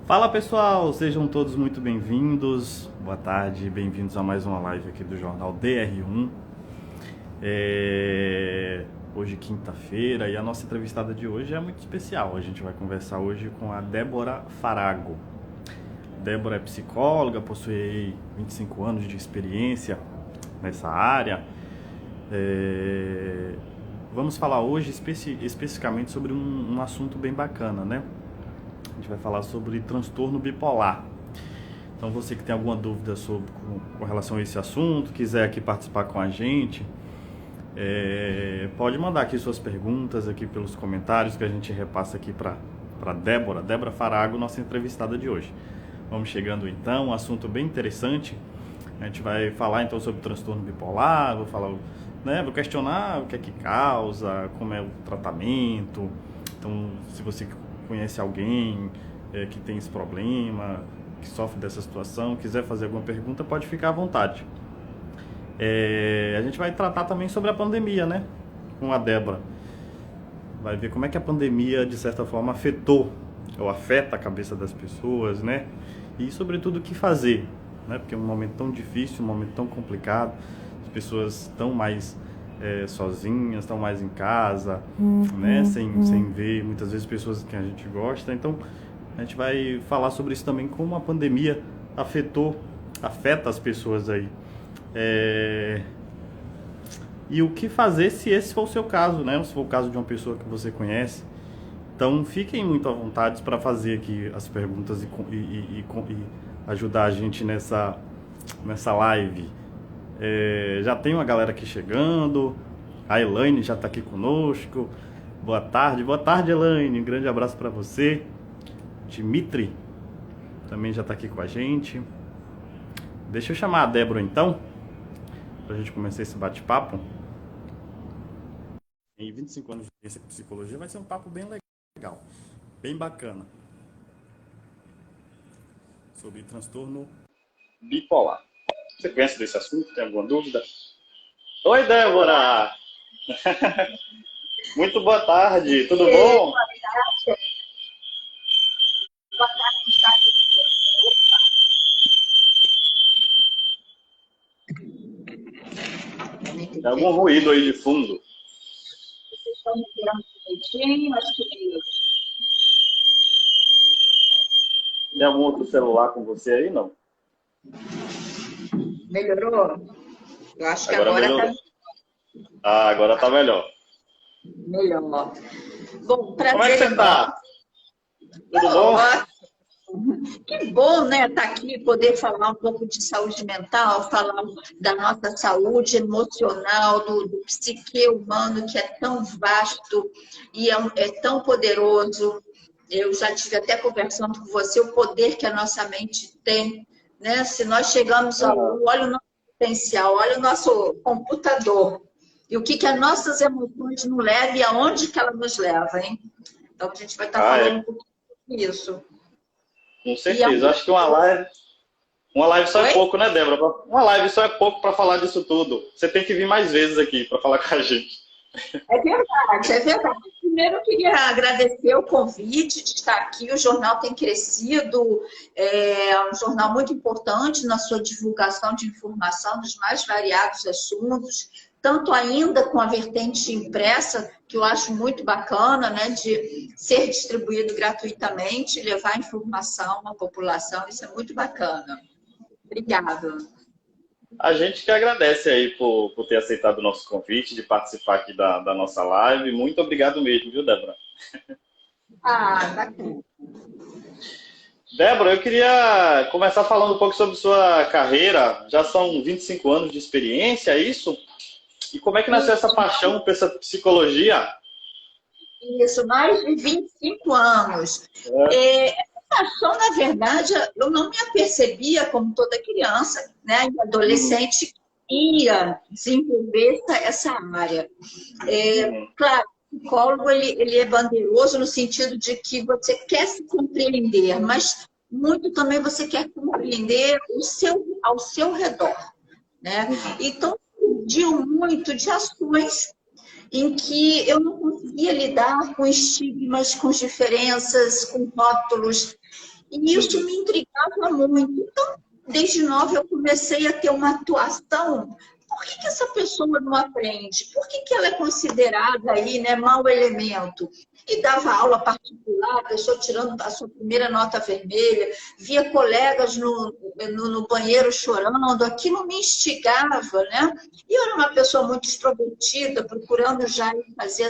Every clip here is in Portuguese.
Fala pessoal, sejam todos muito bem-vindos. Boa tarde, bem-vindos a mais uma live aqui do Jornal DR1. Hoje quinta-feira e a nossa entrevistada de hoje é muito especial. A gente vai conversar hoje com a Débora Farago. Débora é psicóloga, possui 25 anos de experiência nessa área. Vamos falar hoje especificamente sobre um assunto bem bacana, né? A gente vai falar sobre transtorno bipolar. Então você que tem alguma dúvida com relação a esse assunto, quiser aqui participar com a gente, pode mandar aqui suas perguntas aqui pelos comentários que a gente repassa aqui para Débora Farago, nossa entrevistada de hoje. Vamos chegando então, um assunto bem interessante. A gente vai falar então sobre o transtorno bipolar, vou questionar o que é que causa, como é o tratamento. Então, se você conhece alguém que tem esse problema, que sofre dessa situação, quiser fazer alguma pergunta, pode ficar à vontade. A gente vai tratar também sobre a pandemia, né? Com a Débora. Vai ver como é que a pandemia, de certa forma, afetou ou afeta a cabeça das pessoas, né? E, sobretudo, o que fazer, né? Porque é um momento tão difícil, um momento tão complicado, as pessoas estão mais sozinhas, estão mais em casa, né? Sem ver muitas vezes pessoas que a gente gosta. Então a gente vai falar sobre isso também, como a pandemia afeta as pessoas aí, e o que fazer se esse for o seu caso, né? Se for o caso de uma pessoa que você conhece. Então fiquem muito à vontade para fazer aqui as perguntas e ajudar a gente nessa live. Já tem uma galera aqui chegando. A Elaine já está aqui conosco. Boa tarde, Elaine. Um grande abraço para você. Dimitri também já está aqui com a gente. Deixa eu chamar a Débora então, para a gente começar esse bate-papo. Em 25 anos de experiência com psicologia, vai ser um papo bem legal, bem bacana, sobre transtorno bipolar. Você conhece desse assunto? Tem alguma dúvida? Oi, Débora! Muito boa tarde, tudo bom? Boa tarde. Tem algum ruído aí de fundo? Vocês estão me vendo direitinho? Acho que é isso. Tem algum outro celular com você aí, não? Melhorou? Eu acho que Agora melhorou. Agora está melhor. Melhor. Bom, prazer. Como é que você está? Tudo bom? Que bom, né, estar aqui, poder falar um pouco de saúde mental, falar da nossa saúde emocional, do psique humano, que é tão vasto e é tão poderoso. Eu já estive até conversando com você, o poder que a nossa mente tem, né? Se nós chegamos olha o nosso potencial, olha o nosso computador, e o que as nossas emoções nos levam e aonde que ela nos leva, hein? Então, a gente vai estar falando um pouquinho sobre isso. Com certeza. Acho que uma live só é pouco, né, Débora? Uma live só é pouco para falar disso tudo. Você tem que vir mais vezes aqui para falar com a gente. É verdade, é verdade. Primeiro, eu queria agradecer o convite de estar aqui. O jornal tem crescido, é um jornal muito importante na sua divulgação de informação dos mais variados assuntos, tanto ainda com a vertente impressa, que eu acho muito bacana, né, de ser distribuído gratuitamente, levar informação à população, isso é muito bacana. Obrigada. A gente que agradece aí por ter aceitado o nosso convite, de participar aqui da nossa live. Muito obrigado mesmo, viu, Débora? Bacana. Débora, eu queria começar falando um pouco sobre sua carreira. Já são 25 anos de experiência, é isso? E como é que nasceu essa paixão por essa psicologia? Isso, mais de 25 anos. Paixão, na verdade, eu não me apercebia, como toda criança, né, e adolescente, ia desenvolver essa área. Claro, o psicólogo ele é bandeiroso no sentido de que você quer se compreender, mas muito também você quer compreender ao seu redor, né? Então, surgiu muito de ações em que eu não conseguia lidar com estigmas, com diferenças, com rótulos. E isso me intrigava muito. Então, desde nova eu comecei a ter uma atuação. Por que essa pessoa não aprende? Por que ela é considerada aí, né, mau elemento? E dava aula particular, a pessoa tirando a sua primeira nota vermelha, via colegas no banheiro chorando, aquilo me instigava, né? E eu era uma pessoa muito extrovertida, procurando já fazer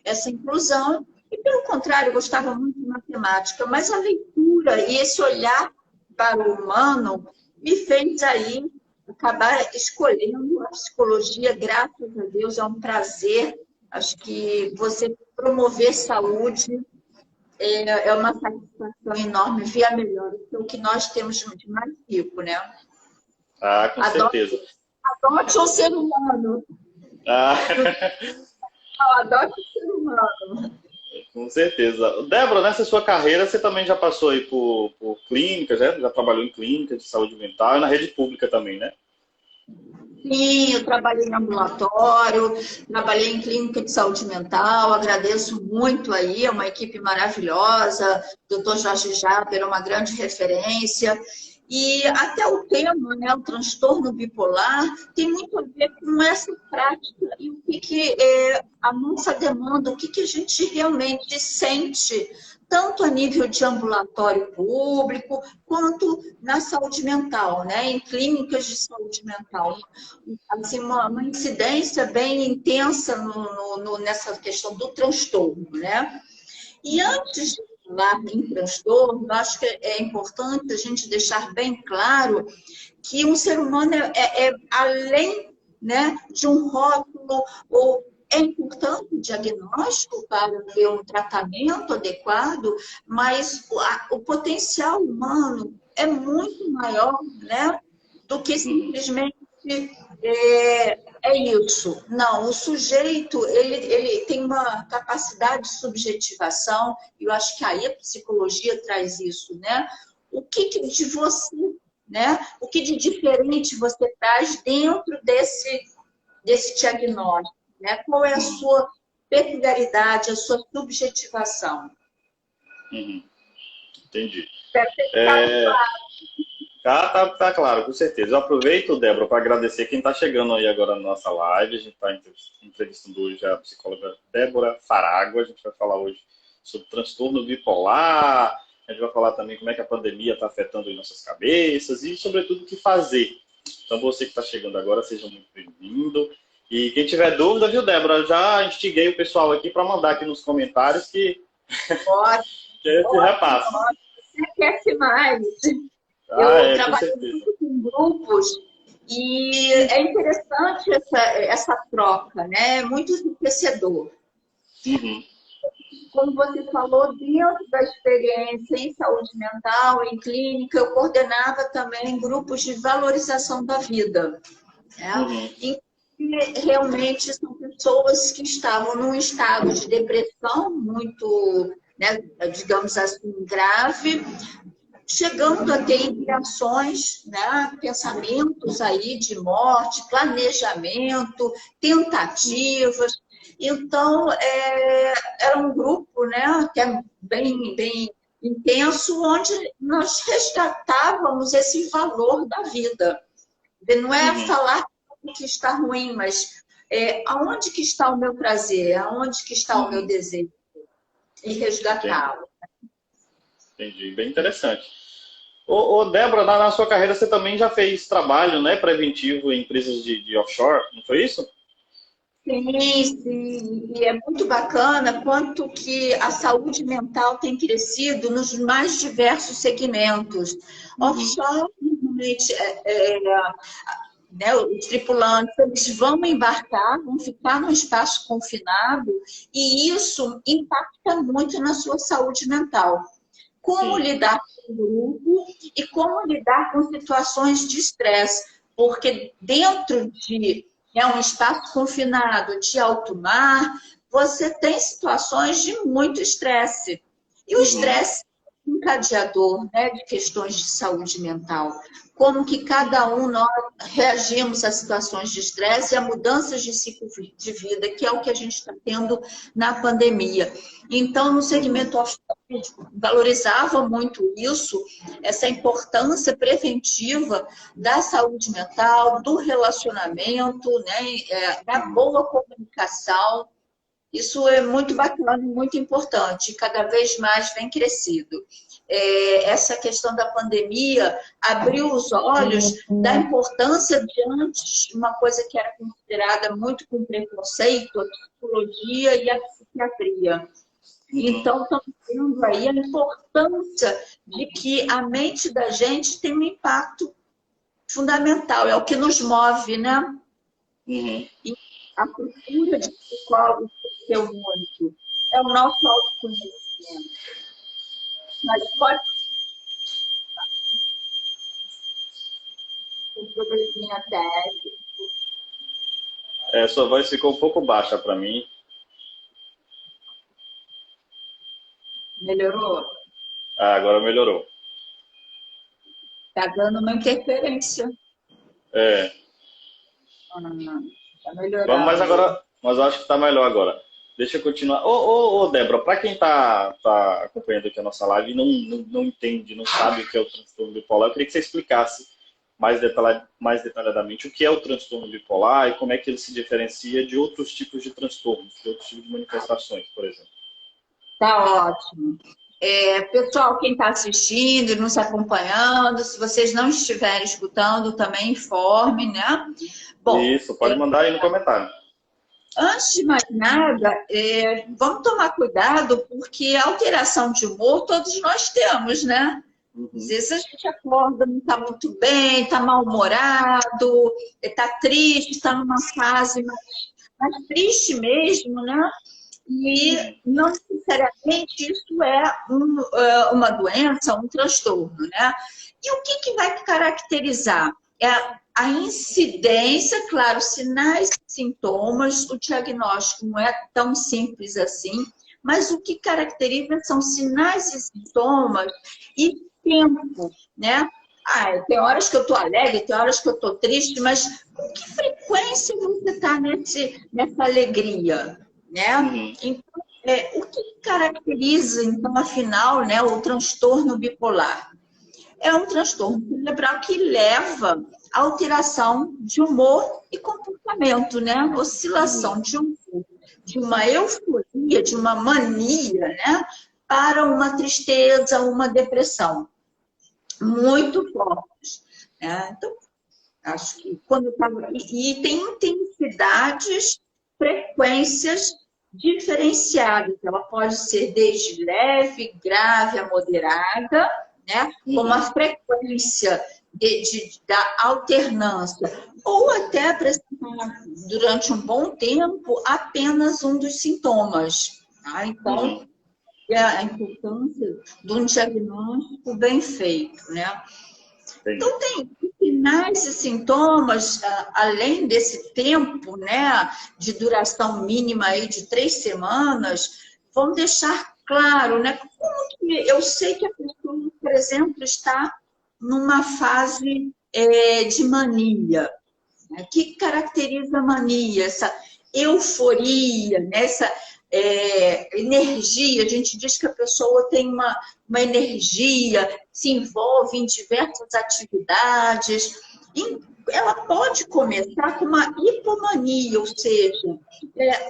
essa inclusão. E, pelo contrário, eu gostava muito de matemática, mas a leitura e esse olhar para o humano me fez aí acabar escolhendo a psicologia. Graças a Deus, é um prazer. Acho que você promover saúde é uma satisfação enorme, ver a melhora, que é o que nós temos de mais rico, né? Ah, com certeza. Adote um ser humano. Ah. Adote um ser humano. Com certeza. Débora, nessa sua carreira, você também já passou aí por clínicas, né? Já trabalhou em clínicas de saúde mental e na rede pública também, né? Sim, eu trabalhei em ambulatório, trabalhei em clínica de saúde mental, agradeço muito aí, é uma equipe maravilhosa, o Dr. Jorge Japer é uma grande referência. E até o tema, né, o transtorno bipolar, tem muito a ver com essa prática e o que é a nossa demanda, o que a gente realmente sente, tanto a nível de ambulatório público, quanto na saúde mental, né, em clínicas de saúde mental. Assim, uma incidência bem intensa nessa questão do transtorno, né? E antes de falar em transtorno, acho que é importante a gente deixar bem claro que um ser humano é além, né, de um rótulo, ou é importante o diagnóstico para ter um tratamento adequado, mas o potencial humano é muito maior, né, do que simplesmente isso. Não, o sujeito ele tem uma capacidade de subjetivação, e eu acho que aí a psicologia traz isso, né? O que de você, né? O que de diferente você traz dentro desse diagnóstico, né? Qual é a sua peculiaridade, a sua subjetivação? Entendi. Tá claro, com certeza. Eu aproveito, Débora, para agradecer quem está chegando aí agora na nossa live. A gente está entrevistando hoje a psicóloga Débora Farago. A gente vai falar hoje sobre transtorno bipolar. A gente vai falar também como é que a pandemia está afetando em nossas cabeças e, sobretudo, o que fazer. Então, você que está chegando agora, seja muito bem-vindo. E quem tiver dúvida, viu, Débora? Já instiguei o pessoal aqui para mandar aqui nos comentários que eu te repasso. Você quer mais? Eu trabalho muito com grupos e é interessante essa troca, né? É muito enriquecedor. Como você falou, dentro da experiência em saúde mental, em clínica, eu coordenava também grupos de valorização da vida. Né? E realmente são pessoas que estavam num estado de depressão muito, né, digamos assim, grave, chegando a ter ideações, né, pensamentos aí de morte, planejamento, tentativas. Então, era um grupo, né, que é bem intenso, onde nós resgatávamos esse valor da vida. Não é falar que está ruim, mas aonde que está o meu prazer, aonde que está o meu desejo, e resgatá-lo. Entendi, bem interessante. Ô, Débora, na sua carreira você também já fez trabalho, né, preventivo em empresas de offshore, não foi isso? Sim, e é muito bacana quanto que a saúde mental tem crescido nos mais diversos segmentos. Offshore, normalmente, né, os tripulantes eles vão embarcar, vão ficar num espaço confinado, e isso impacta muito na sua saúde mental. Como lidar com o grupo e como lidar com situações de estresse, porque dentro de um espaço confinado de alto mar, você tem situações de muito estresse. E o estresse encadeador, né, de questões de saúde mental. Como que cada um nós reagimos a situações de estresse e a mudanças de ciclo de vida, que é o que a gente está tendo na pandemia. Então, no segmento ortopédico, valorizava muito isso, essa importância preventiva da saúde mental, do relacionamento, né, da boa comunicação. Isso é muito bacana e muito importante, cada vez mais vem crescido. Essa questão da pandemia abriu os olhos da importância de antes, uma coisa que era considerada muito com preconceito, a psicologia e a psiquiatria. Então, estamos vendo aí a importância de que a mente da gente tem um impacto fundamental, é o que nos move, né? E a procura de psicólogo cresceu muito. É o nosso autoconhecimento. Mas pode ter um probleminha técnico. Sua voz ficou um pouco baixa para mim. Melhorou? Agora melhorou. Está dando uma interferência. Tá melhorando. Mas eu acho que está melhor agora. Deixa eu continuar. Débora, para quem tá acompanhando aqui a nossa live e não entende, não sabe o que é o transtorno bipolar, eu queria que você explicasse mais detalhadamente o que é o transtorno bipolar e como é que ele se diferencia de outros tipos de transtornos, de outros tipos de manifestações, por exemplo. Tá ótimo. Pessoal, quem está assistindo e nos acompanhando, se vocês não estiverem escutando, também informe, né? Bom, isso, pode mandar aí no comentário. Antes de mais nada, vamos tomar cuidado, porque a alteração de humor todos nós temos, né? Às vezes a gente acorda, não está muito bem, está mal-humorado, está triste, está numa fase mais triste mesmo, né? E não necessariamente isso é uma doença, um transtorno, né? E o que vai caracterizar? A incidência, claro, sinais e sintomas, o diagnóstico não é tão simples assim, mas o que caracteriza são sinais e sintomas e tempo, né? Tem horas que eu estou alegre, tem horas que eu estou triste, mas com que frequência você está nessa alegria, né? Então, o que caracteriza, então, afinal, né, o transtorno bipolar? É um transtorno cerebral que leva à alteração de humor e comportamento, né? Oscilação de humor, de uma euforia, de uma mania, né? Para uma tristeza, uma depressão. Muito fortes. Né? Então, acho que quando estava... E tem intensidades, frequências diferenciadas. Ela pode ser desde leve, grave a moderada, né? Com uma frequência da alternância, ou até apresentar durante um bom tempo apenas um dos sintomas. Tá? Então, a importância de um diagnóstico bem feito, né? Então, tem sinais e sintomas, além desse tempo, né, de duração mínima aí de 3 semanas, vão deixar claro, né, como que eu sei que a pessoa, por exemplo, está numa fase de mania. Né? O que caracteriza a mania? Essa euforia, né? Essa energia. A gente diz que a pessoa tem uma energia, se envolve em diversas atividades. E ela pode começar com uma hipomania, ou seja,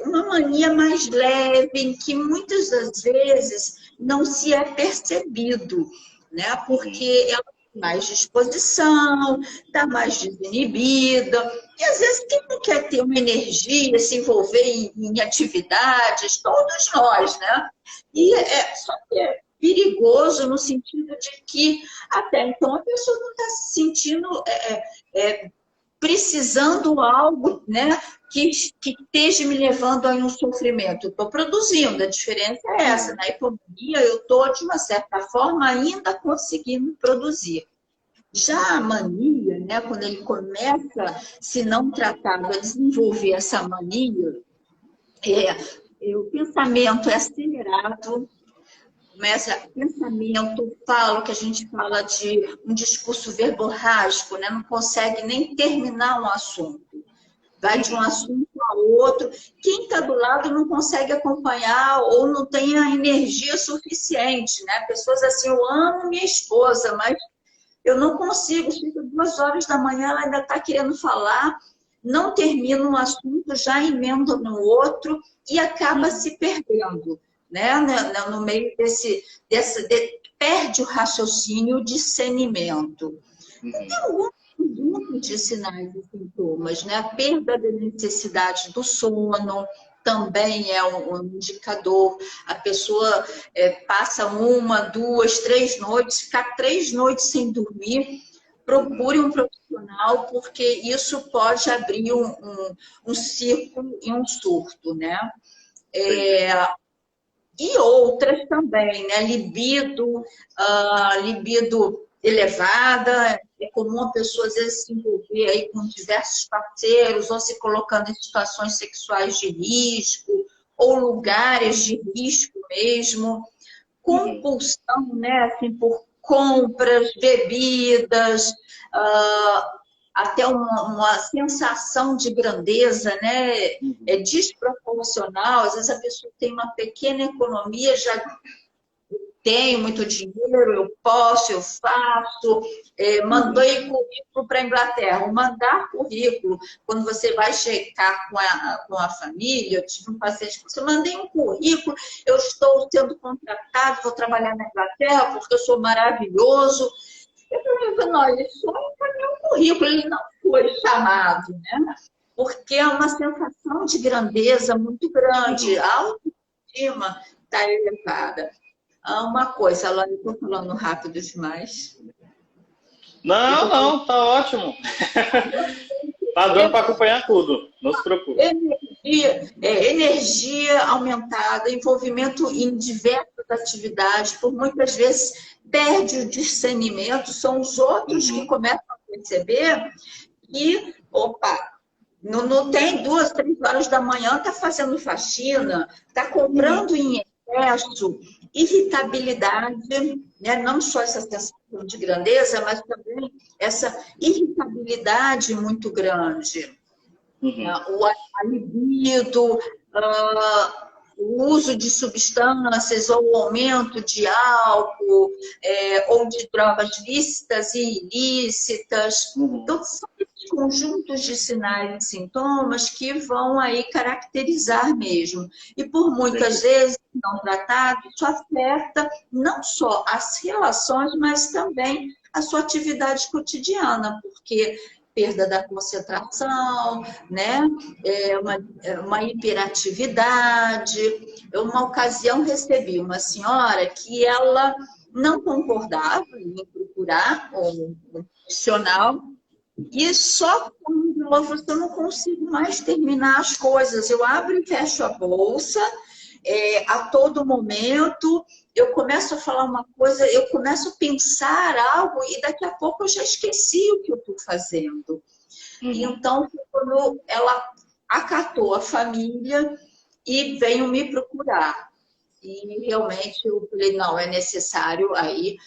uma mania mais leve, em que muitas das vezes não se é percebido, né? Porque ela tem mais disposição, está mais desinibida. E às vezes quem não quer ter uma energia, se envolver em atividades, todos nós, né? E só que é perigoso no sentido de que até então a pessoa não está se sentindo precisando algo, né, que esteja me levando a um sofrimento. Eu estou produzindo, a diferença é essa. Na hipomania, eu estou, de uma certa forma, ainda conseguindo produzir. Já a mania, né, quando ele começa, se não tratado, a desenvolver essa mania, o pensamento é acelerado, começa pensamento, fala, que a gente fala de um discurso verborrágico, né? Não consegue nem terminar um assunto. Vai de um assunto a outro. Quem está do lado não consegue acompanhar ou não tem a energia suficiente, né? Pessoas assim, eu amo minha esposa, mas eu não consigo. Fica 2 horas da manhã, ela ainda está querendo falar, não termina um assunto, já emenda no outro e acaba se perdendo, né? No meio perde o raciocínio, o discernimento. Tem algum conjunto de sinais e sintomas, né? A perda da necessidade do sono também é um indicador. A pessoa passa 1, 2, 3 noites, ficar 3 noites sem dormir. Procure um profissional, porque isso pode abrir um círculo e um surto, né? E outras também, né? Libido elevada. É comum a pessoa, às vezes, se envolver aí com diversos parceiros ou se colocando em situações sexuais de risco ou lugares de risco mesmo. Compulsão, né? Assim, por compras, bebidas, até uma sensação de grandeza, né? É desproporcional. Às vezes a pessoa tem uma pequena economia, já tenho muito dinheiro, eu posso, eu faço. Mandei currículo para a Inglaterra. O mandar currículo, quando você vai checar com a família, eu tive um paciente que disse, eu mandei um currículo, eu estou sendo contratado, vou trabalhar na Inglaterra porque eu sou maravilhoso. Eu falei, não, ele só encaminhou um currículo, ele não foi chamado, né? Porque é uma sensação de grandeza muito grande, a autoestima está elevada. Uma coisa, Alana, eu estou falando rápido demais. Não, tá ótimo. Tá dando para acompanhar tudo, não se preocupe. Energia aumentada, envolvimento em diversas atividades, por muitas vezes perde o discernimento, são os outros que começam a perceber que, opa, não tem 2, 3 horas da manhã, está fazendo faxina, está comprando em excesso, irritabilidade, né? Não só essa sensação de grandeza, mas também essa irritabilidade muito grande. A libido, o uso de substâncias ou o aumento de álcool ou de drogas lícitas e ilícitas. Então, são esses conjuntos de sinais e sintomas que vão aí caracterizar mesmo. E por muitas vezes, não tratado, isso afeta não só as relações, mas também a sua atividade cotidiana, porque perda da concentração, né? Uma hiperatividade. Eu, uma ocasião, recebi uma senhora que ela não concordava em procurar um profissional e só quando ela falou, eu não consigo mais terminar as coisas. Eu abro e fecho a bolsa a todo momento. Eu começo a falar uma coisa, eu começo a pensar algo e daqui a pouco eu já esqueci o que eu estou fazendo. E então, quando ela acatou a família e veio me procurar. E realmente eu falei, não, é necessário aí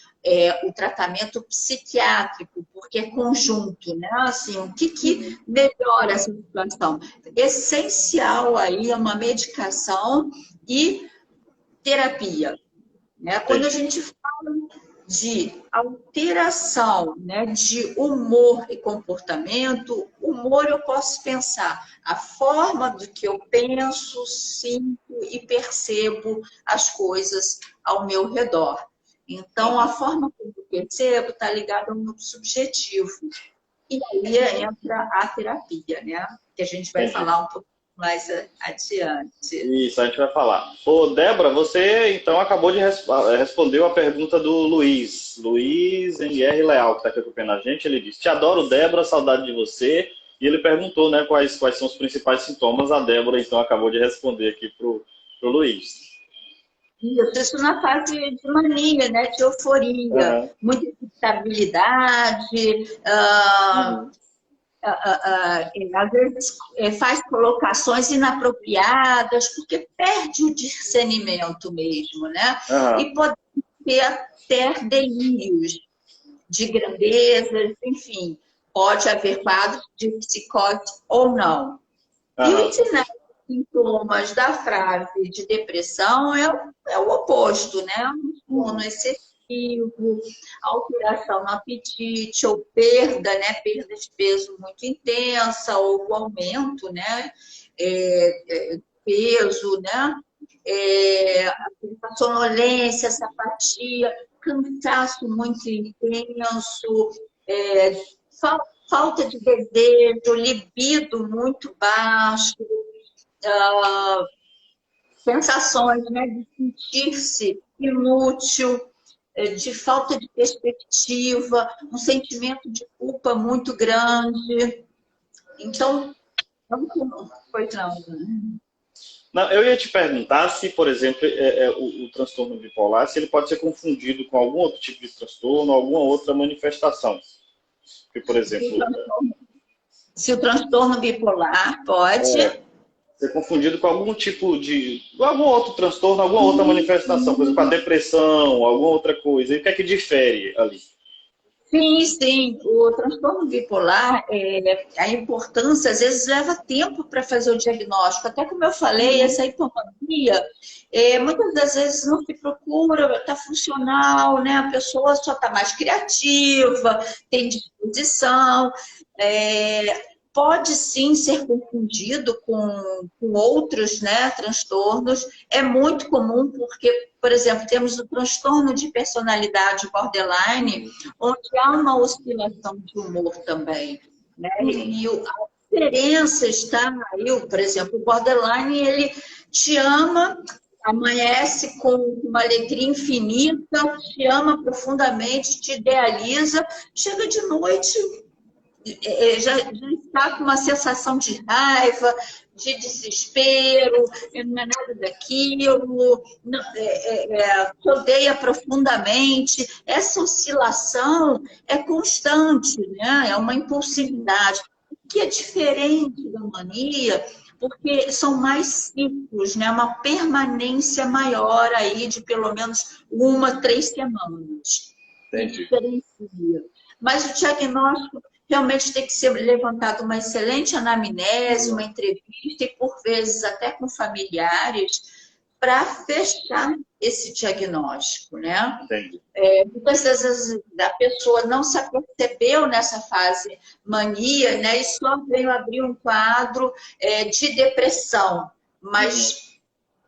o tratamento psiquiátrico, porque é conjunto, né? Assim, o que melhora essa situação? Essencial aí é uma medicação e terapia. Né? Quando a gente fala de alteração, né, de humor e comportamento, humor eu posso pensar a forma do que eu penso, sinto e percebo as coisas ao meu redor. Então, a forma como eu percebo está ligada ao meu subjetivo. E aí entra a terapia, né? Que a gente vai falar um pouco mais adiante. Isso, a gente vai falar. Ô, Débora, você então acabou de responder a pergunta do Luiz NR Leal, que está aqui acompanhando a gente. Ele disse, te adoro, Débora, saudade de você. E ele perguntou, né, quais são os principais sintomas. A Débora, então, acabou de responder aqui pro Luiz. Isso na fase de mania, né, de euforia, muita instabilidade, às vezes faz colocações inapropriadas, porque perde o discernimento mesmo, né? E pode ter delírios de grandezas, enfim, pode haver quadros de psicose ou não. E os sinais e sintomas da frase de depressão é o oposto, né? Um sono excessivo, alteração no apetite, ou perda, né? Perda de peso muito intensa, ou aumento, né? Peso, né? Sonolência, apatia, cansaço muito intenso, falta de desejo, libido muito baixo, sensações, né, de sentir-se inútil, de falta de perspectiva, um sentimento de culpa muito grande. Então, não foi não. Não, eu ia te perguntar se, por exemplo, o transtorno bipolar, se ele pode ser confundido com algum outro tipo de transtorno, alguma outra manifestação. Porque, por exemplo... Se o transtorno bipolar pode... ser confundido com algum tipo de... algum outro transtorno, alguma outra manifestação. Por exemplo, a depressão, alguma outra coisa. E o que é que difere ali? Sim. O transtorno bipolar, a importância, às vezes, leva tempo para fazer o diagnóstico. Até como eu falei, essa hipomania, muitas das vezes não se procura, está funcional, né? A pessoa só está mais criativa, tem disposição. Pode sim ser confundido com outros, né, transtornos. É muito comum porque, por exemplo, temos o transtorno de personalidade borderline, onde há uma oscilação de humor também, né? E a diferença está aí, por exemplo, o borderline, ele te ama, amanhece com uma alegria infinita, te ama profundamente, te idealiza, chega de noite... Já está com uma sensação de raiva, de desespero, não é nada daquilo, te odeia profundamente. Essa oscilação é constante, né? É uma impulsividade, que é diferente da mania, porque são mais ciclos, né? Uma permanência maior aí de pelo menos 3 semanas. Entendi. Diferencia. Mas o diagnóstico realmente tem que ser levantado uma excelente anamnese, uma entrevista e, por vezes, até com familiares, para fechar esse diagnóstico, né? Entendi. Muitas vezes a pessoa não se apercebeu nessa fase mania, né? E só veio abrir um quadro de depressão, mas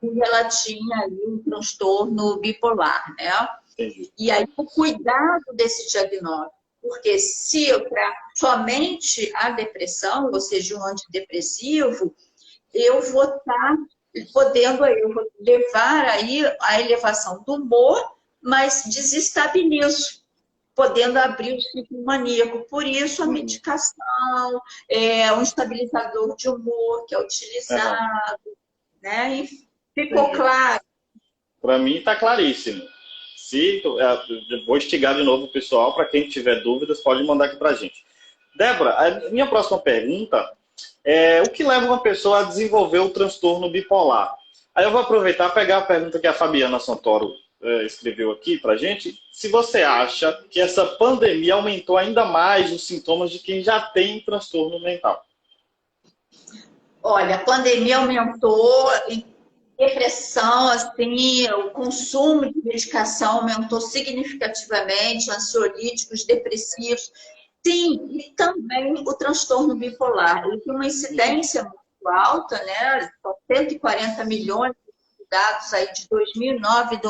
ela tinha ali um transtorno bipolar, né? Entendi. E aí o cuidado desse diagnóstico, porque se para somente a depressão, ou seja, um antidepressivo, eu vou estar podendo, eu vou levar aí a elevação do humor, mas desestabilizo, podendo abrir o ciclo maníaco. Por isso, a medicação, um estabilizador de humor que é utilizado, né? E ficou claro? Para mim está claríssimo. Vou instigar de novo o pessoal, para quem tiver dúvidas, pode mandar aqui para a gente. Débora, a minha próxima pergunta é o que leva uma pessoa a desenvolver o transtorno bipolar? Aí eu vou aproveitar e pegar a pergunta que a Fabiana Santoro escreveu aqui para a gente. Se você acha que essa pandemia aumentou ainda mais os sintomas de quem já tem transtorno mental? Olha, a pandemia aumentou... Depressão, assim, o consumo de medicação aumentou significativamente, ansiolíticos, depressivos. Sim, e também o transtorno bipolar. Ele tem uma incidência muito alta, né? São 140 milhões de dados aí de 2009,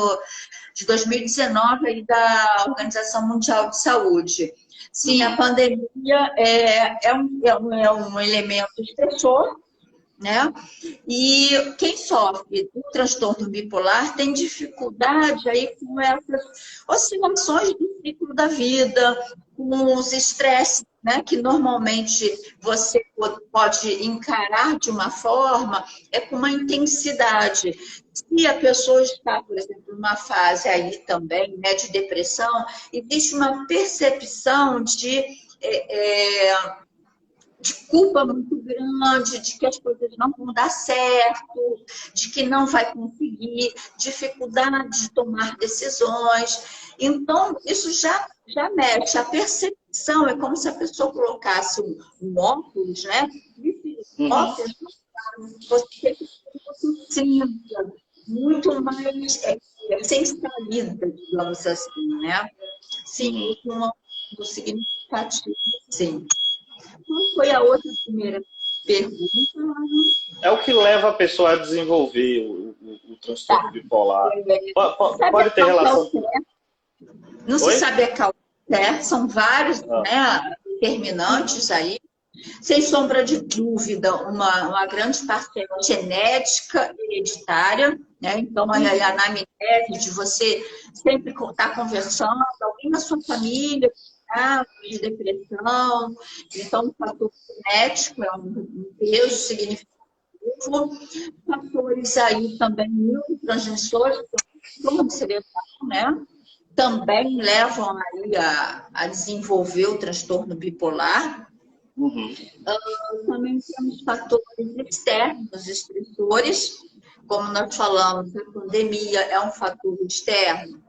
de 2019 aí da Organização Mundial de Saúde. Sim, a pandemia é um elemento estressor, né? E quem sofre do transtorno bipolar tem dificuldade aí com essas oscilações do ciclo da vida, com os estresses, né, que normalmente você pode encarar de uma forma, com uma intensidade. Se a pessoa está, por exemplo, numa fase aí também, né, de depressão, existe uma percepção de de culpa muito grande, de que as coisas não vão dar certo, de que não vai conseguir, dificuldade de tomar decisões. Então, isso já mexe. A percepção é como se a pessoa colocasse um óculos, né? Óculos, você cinza, muito mais sem saída, digamos assim, né? Sim, um significativo, sim. Qual foi a outra primeira pergunta? É o que leva a pessoa a desenvolver o transtorno bipolar. Pode ter relação com... Não se sabe a causa certa, são vários, né, determinantes aí. Sem sombra de dúvida, uma grande parcela genética e hereditária, né? Então, a anamnese de você sempre estar conversando, alguém na sua família, de depressão, então o fator genético é um peso significativo. Fatores aí também neurotransmissores, como cerebral, né? Também levam aí a desenvolver o transtorno bipolar. Também temos fatores externos, estressores, como nós falamos, a pandemia é um fator externo,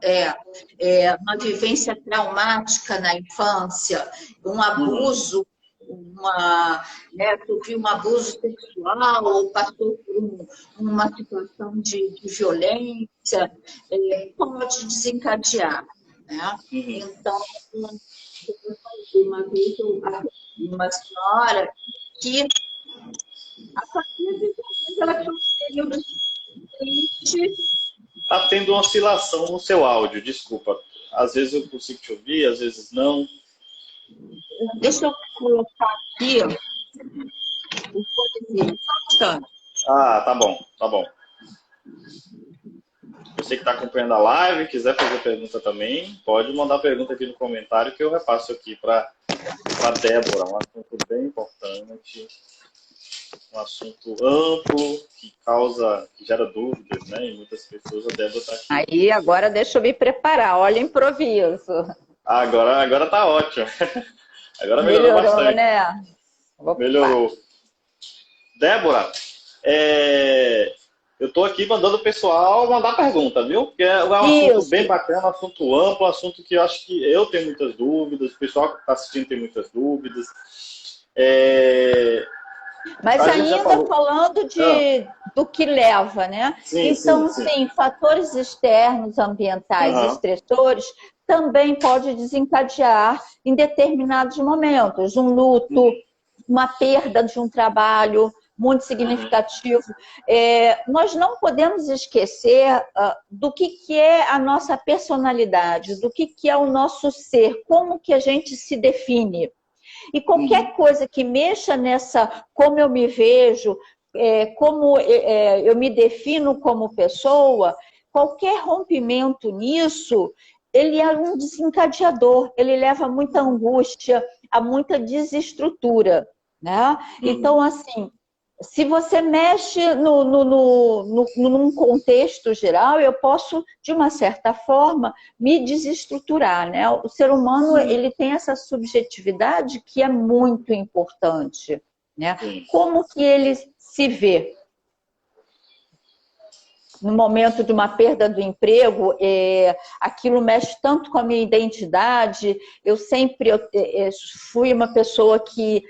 uma vivência traumática na infância, um abuso, sofreu um abuso sexual ou passou por uma situação de violência, pode desencadear. Né? Então, uma vez uma senhora que a partir de ela tinha um período triste. Está tendo uma oscilação no seu áudio, desculpa. Às vezes eu consigo te ouvir, às vezes não. Deixa eu colocar aqui o fonezinho. Tá bom, tá bom. Você que está acompanhando a live, quiser fazer pergunta também, pode mandar pergunta aqui no comentário que eu repasso aqui para Débora. Um assunto bem importante, um assunto amplo, que gera dúvidas, né? E muitas pessoas, a Débora está aqui. Aí, agora deixa eu me preparar, olha o improviso. Agora tá ótimo. Agora melhorou bastante. Né? Melhorou. Débora, eu estou aqui mandando o pessoal mandar pergunta, viu? Porque é um assunto bem bacana, um assunto amplo, um assunto que eu acho que eu tenho muitas dúvidas, o pessoal que está assistindo tem muitas dúvidas. Mas ainda falando do que leva, né? Sim, então, sim, fatores externos, ambientais, estressores, também pode desencadear em determinados momentos. Um luto, uma perda de um trabalho muito significativo. Nós não podemos esquecer do que é a nossa personalidade, do que é o nosso ser, como que a gente se define. E qualquer coisa que mexa nessa, como eu me vejo, como eu me defino como pessoa, qualquer rompimento nisso, ele é um desencadeador, ele leva a muita angústia, a muita desestrutura, né? Então, assim, se você mexe num contexto geral, eu posso, de uma certa forma, me desestruturar, né? O ser humano, ele tem essa subjetividade que é muito importante, né? Como que ele se vê? No momento de uma perda do emprego, aquilo mexe tanto com a minha identidade. Eu sempre fui uma pessoa que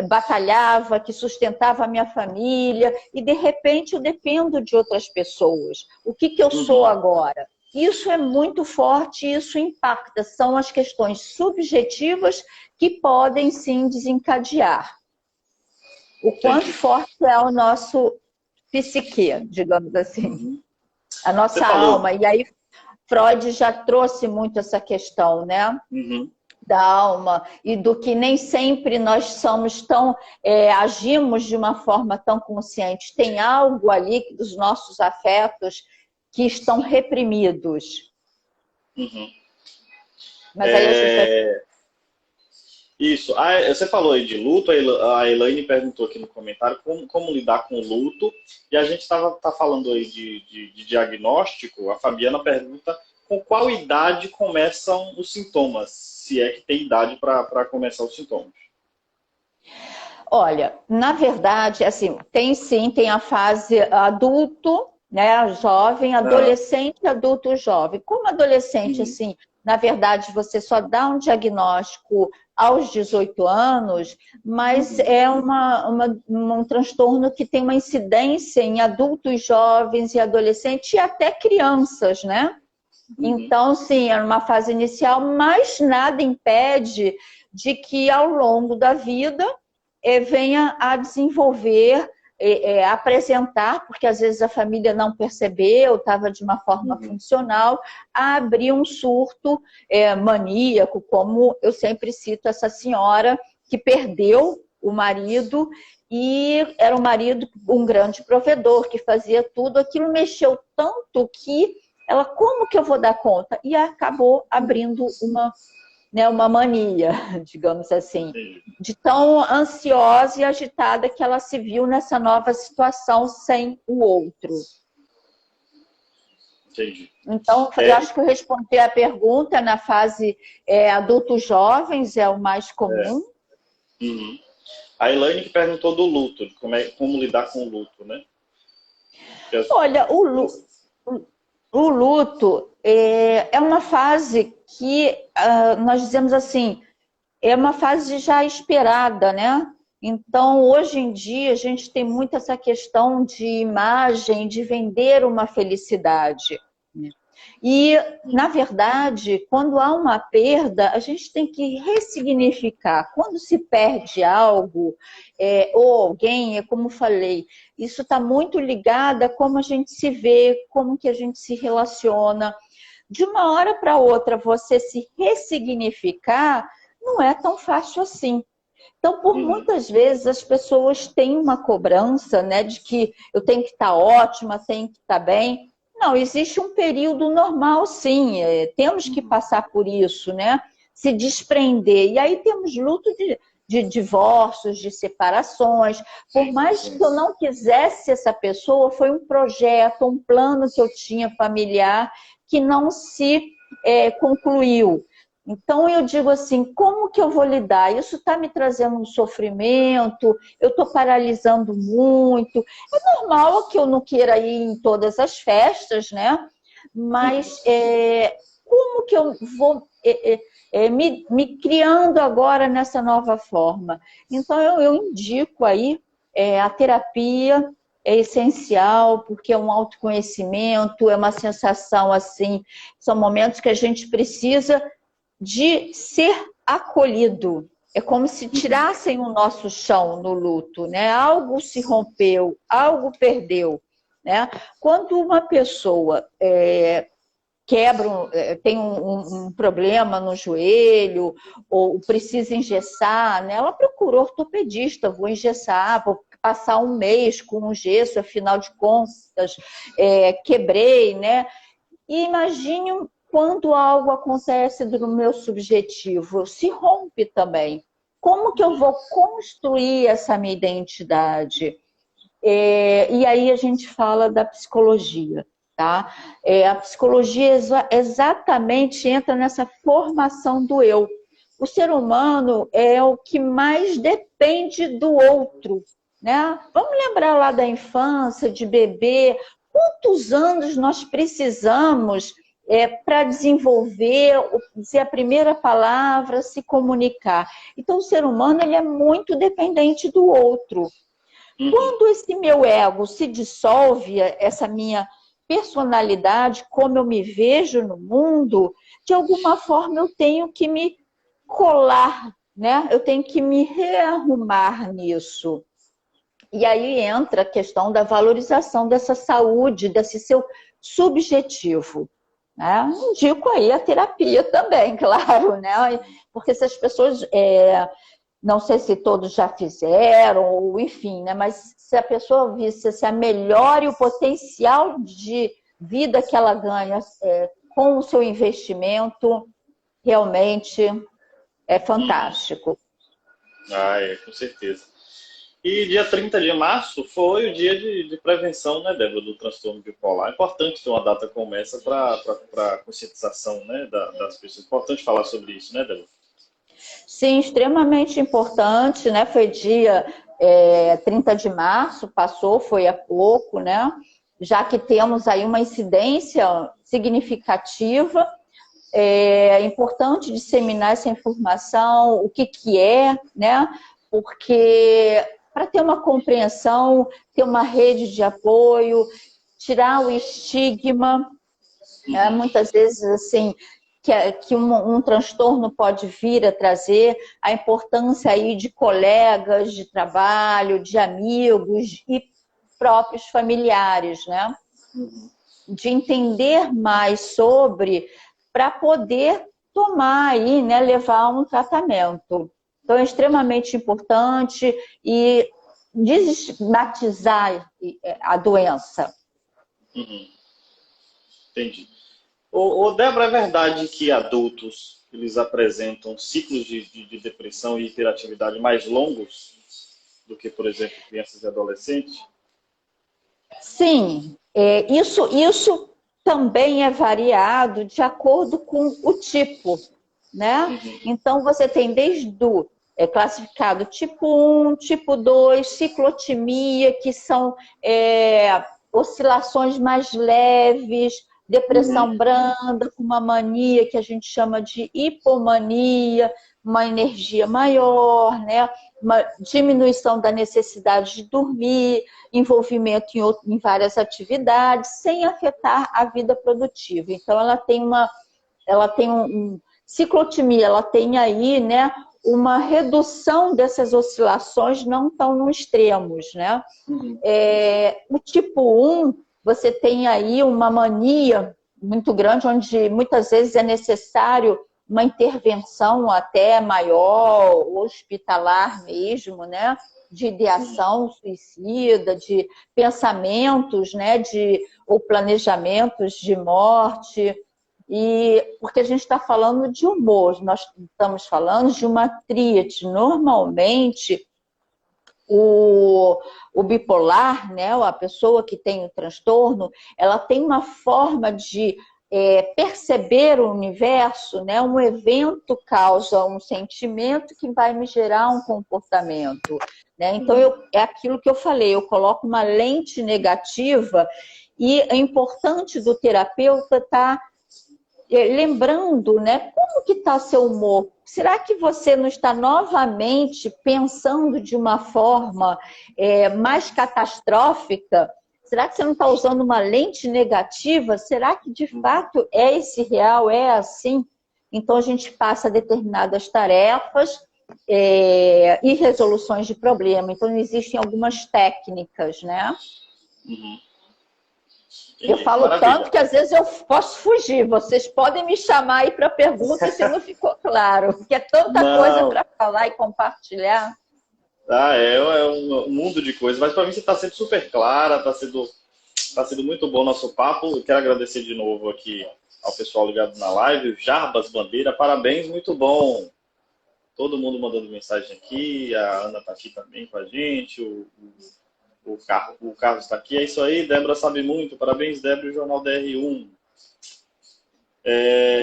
batalhava, que sustentava a minha família, e de repente eu dependo de outras pessoas. O que eu sou agora? Isso é muito forte, isso impacta. São as questões subjetivas que podem sim desencadear. O quanto forte é o nosso psique, digamos assim, a nossa alma. E aí Freud já trouxe muito essa questão, né? Da alma e do que nem sempre nós somos tão, agimos de uma forma tão consciente. Tem algo ali dos nossos afetos que estão reprimidos. Mas aí a gente... Isso. Você falou aí de luto, a Elaine perguntou aqui no comentário como lidar com o luto, e a gente tá falando aí de diagnóstico. A Fabiana pergunta com qual idade começam os sintomas, se é que tem idade para começar os sintomas. Olha, na verdade, assim, tem sim, tem a fase adulto, né, jovem, adolescente, adulto, jovem. Como adolescente, assim, na verdade, você só dá um diagnóstico aos 18 anos, mas é um transtorno que tem uma incidência em adultos, jovens e adolescentes e até crianças, né? Então, sim, é uma fase inicial, mas nada impede de que ao longo da vida venha a desenvolver, apresentar, porque às vezes a família não percebeu, estava de uma forma funcional, a abrir um surto maníaco, como eu sempre cito essa senhora que perdeu o marido e era um marido, um grande provedor, que fazia tudo, aquilo mexeu tanto que ela, como que eu vou dar conta? E acabou abrindo uma mania, digamos assim, de tão ansiosa e agitada que ela se viu nessa nova situação sem o outro. Entendi. Então, eu acho que eu respondi a pergunta na fase adultos jovens, é o mais comum. A Elaine que perguntou do luto, como lidar com o luto, né? Olha, o luto é uma fase que nós dizemos assim, é uma fase já esperada, né? Então, hoje em dia, a gente tem muito essa questão de imagem, de vender uma felicidade. E, na verdade, quando há uma perda, a gente tem que ressignificar. Quando se perde algo, ou alguém, como falei, isso está muito ligado a como a gente se vê, como que a gente se relaciona. De uma hora para outra, você se ressignificar não é tão fácil assim. Então, por muitas vezes, as pessoas têm uma cobrança, né, de que eu tenho que estar ótima, tenho que estar bem. Não, existe um período normal, sim. Temos que passar por isso, né? Se desprender. E aí temos luto de divórcios, de separações. Por mais que eu não quisesse essa pessoa, foi um projeto, um plano que eu tinha familiar que não se concluiu. Então, eu digo assim, como que eu vou lidar? Isso está me trazendo um sofrimento, eu estou paralisando muito. É normal que eu não queira ir em todas as festas, né? Mas como que eu vou me criando agora nessa nova forma? Então, eu indico aí a terapia, é essencial, porque é um autoconhecimento, é uma sensação assim, são momentos que a gente precisa de ser acolhido. É como se tirassem o nosso chão no luto, né? Algo se rompeu, algo perdeu, né? Quando uma pessoa tem um problema no joelho ou precisa engessar, né? Ela procura ortopedista, vou engessar, vou passar um mês com um gesso, afinal de contas, quebrei, né? E imagine quando algo acontece no meu subjetivo, se rompe também. Como que eu vou construir essa minha identidade? E aí a gente fala da psicologia, tá? A psicologia exatamente entra nessa formação do eu. O ser humano é o que mais depende do outro, né? Vamos lembrar lá da infância, de bebê, quantos anos nós precisamos para desenvolver, dizer a primeira palavra, se comunicar. Então, o ser humano ele é muito dependente do outro. Quando esse meu ego se dissolve, essa minha personalidade, como eu me vejo no mundo, de alguma forma eu tenho que me colar, né? Eu tenho que me rearrumar nisso. E aí entra a questão da valorização dessa saúde, desse seu subjetivo. Né? Indico aí a terapia também, claro, né? Porque se as pessoas, não sei se todos já fizeram, ou enfim, né? Mas se a pessoa visse se a melhora e o potencial de vida que ela ganha com o seu investimento, realmente é fantástico. Com certeza. E dia 30 de março foi o dia de prevenção, né, Débora, do transtorno bipolar. É importante ter uma data como essa para conscientização, né, das pessoas. É importante falar sobre isso, né, Débora? Sim, extremamente importante, né? Foi dia 30 de março, passou, foi há pouco, né? Já que temos aí uma incidência significativa, é importante disseminar essa informação, o que que é, né? Porque para ter uma compreensão, ter uma rede de apoio, tirar o estigma, né? Muitas vezes, assim, que um transtorno pode vir a trazer, a importância aí de colegas de trabalho, de amigos e próprios familiares, né? De entender mais sobre, para poder tomar aí, né, levar um tratamento. Então, é extremamente importante e desestigmatizar a doença. Entendi. Débora, é verdade que adultos eles apresentam ciclos de depressão e hiperatividade mais longos do que, por exemplo, crianças e adolescentes? Sim, isso também é variado de acordo com o tipo, né? Então, você tem desde o classificado tipo 1, tipo 2, ciclotimia, que são oscilações mais leves, depressão branda, com uma mania que a gente chama de hipomania, uma energia maior, né? Uma diminuição da necessidade de dormir, envolvimento em várias atividades, sem afetar a vida produtiva. Então, ela tem ciclotimia, ela tem aí, né, uma redução dessas oscilações não tão extremos, né? O tipo 1, você tem aí uma mania muito grande, onde muitas vezes é necessário uma intervenção até maior, hospitalar mesmo, né? De ideação suicida, de pensamentos, né? Ou planejamentos de morte. Porque a gente está falando de humor, nós estamos falando de uma tríade. Normalmente, o bipolar, né, a pessoa que tem o transtorno, ela tem uma forma de perceber o universo, né? Um evento causa um sentimento que vai me gerar um comportamento, né? Então, é aquilo que eu falei, eu coloco uma lente negativa e é importante do terapeuta estar lembrando, né? Como que está seu humor? Será que você não está novamente pensando de uma forma mais catastrófica? Será que você não está usando uma lente negativa? Será que de fato é esse real? É assim? Então a gente passa determinadas tarefas e resoluções de problema. Então existem algumas técnicas, né? Eu falo tanto que às vezes eu posso fugir. Vocês podem me chamar aí para pergunta se não ficou claro. Porque é tanta coisa para falar e compartilhar. É um mundo de coisas. Mas para mim você está sendo super clara, está sendo muito bom o nosso papo. Eu quero agradecer de novo aqui ao pessoal ligado na live. O Jarbas Bandeira, parabéns, muito bom. Todo mundo mandando mensagem aqui. A Ana está aqui também com a gente. O Carlos está aqui. É isso aí, Débora sabe muito. Parabéns, Débora, e o Jornal DR1.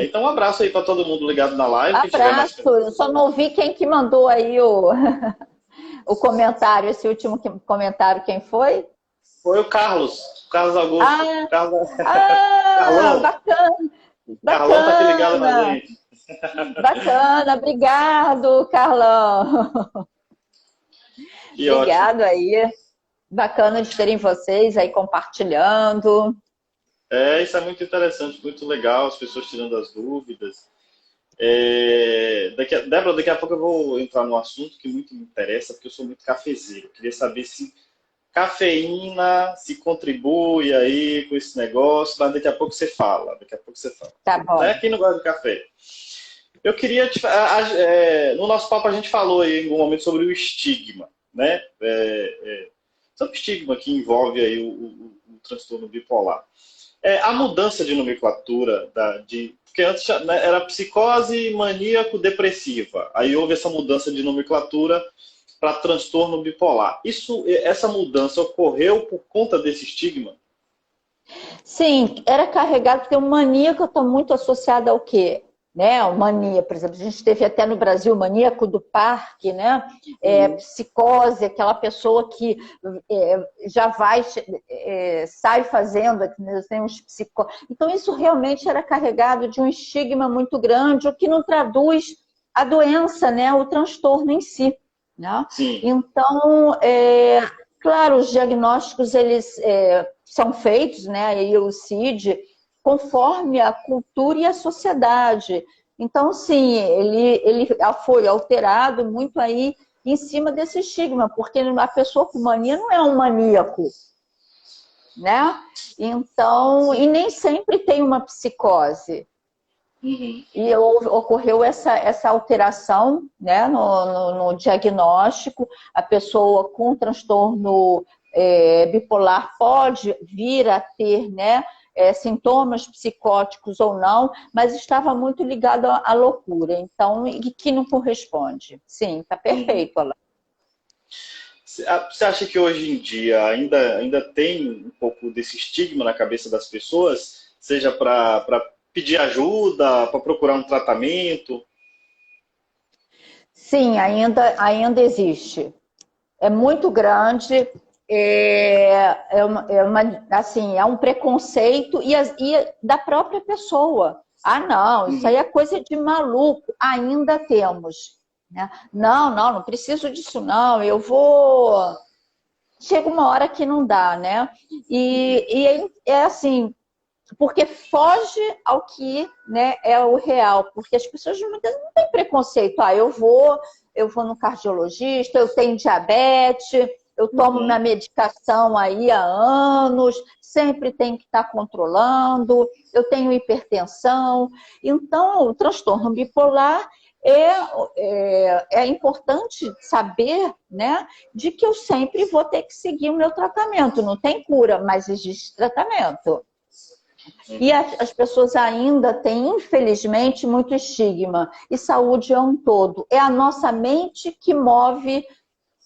Então, um abraço aí para todo mundo ligado na live. Abraço. Eu só não vi quem que mandou aí o comentário, esse último comentário, quem foi? Foi o Carlos Augusto. Carlão. Bacana. Carlão está aqui ligado na gente. Bacana, obrigado, Carlão. Obrigado aí. Bacana de terem vocês aí compartilhando. Isso é muito interessante, muito legal, as pessoas tirando as dúvidas. Débora, daqui a pouco eu vou entrar num assunto que muito me interessa, porque eu sou muito cafezeiro. Eu queria saber se cafeína se contribui aí com esse negócio, mas daqui a pouco você fala. Tá bom. Quem não gosta de café? Eu queria... no nosso papo a gente falou aí em algum momento sobre o estigma, né? Sobre o estigma que envolve aí o transtorno bipolar. A mudança de nomenclatura, porque antes era psicose maníaco-depressiva, aí houve essa mudança de nomenclatura para transtorno bipolar. Essa mudança ocorreu por conta desse estigma? Sim, era carregado, porque o maníaco está muito associado ao quê? né? O mania, por exemplo, a gente teve até no Brasil o maníaco do parque, né? Psicose, aquela pessoa que já vai, sai fazendo, tem uns psicólogos. Então, isso realmente era carregado de um estigma muito grande, o que não traduz a doença, né? O transtorno em si, né? Sim. Então, claro, os diagnósticos, eles são feitos, né? E o CID, conforme a cultura e a sociedade. Então, sim, ele foi alterado muito aí em cima desse estigma, porque a pessoa com mania não é um maníaco, né? Então, e nem sempre tem uma psicose. Uhum. E ocorreu essa alteração, né, no diagnóstico. A pessoa com transtorno bipolar pode vir a ter, né, sintomas psicóticos ou não, mas estava muito ligado à loucura, então, e que não corresponde. Sim, está perfeito, Alain. Você acha que hoje em dia ainda tem um pouco desse estigma na cabeça das pessoas, seja para pedir ajuda, para procurar um tratamento? Sim, ainda existe. É muito grande. É um preconceito e da própria pessoa. Ah, não, isso aí é coisa de maluco. Ainda temos, né? Não preciso disso, não. Eu vou. Chega uma hora que não dá, né? E é assim, porque foge ao que, né, é o real. Porque as pessoas muitas vezes não têm preconceito. Ah, eu vou no cardiologista, eu tenho diabetes. Eu tomo minha medicação aí há anos, sempre tenho que estar controlando, eu tenho hipertensão. Então, o transtorno bipolar é importante saber, né, de que eu sempre vou ter que seguir o meu tratamento. Não tem cura, mas existe tratamento. E as pessoas ainda têm, infelizmente, muito estigma. E saúde é um todo. É a nossa mente que move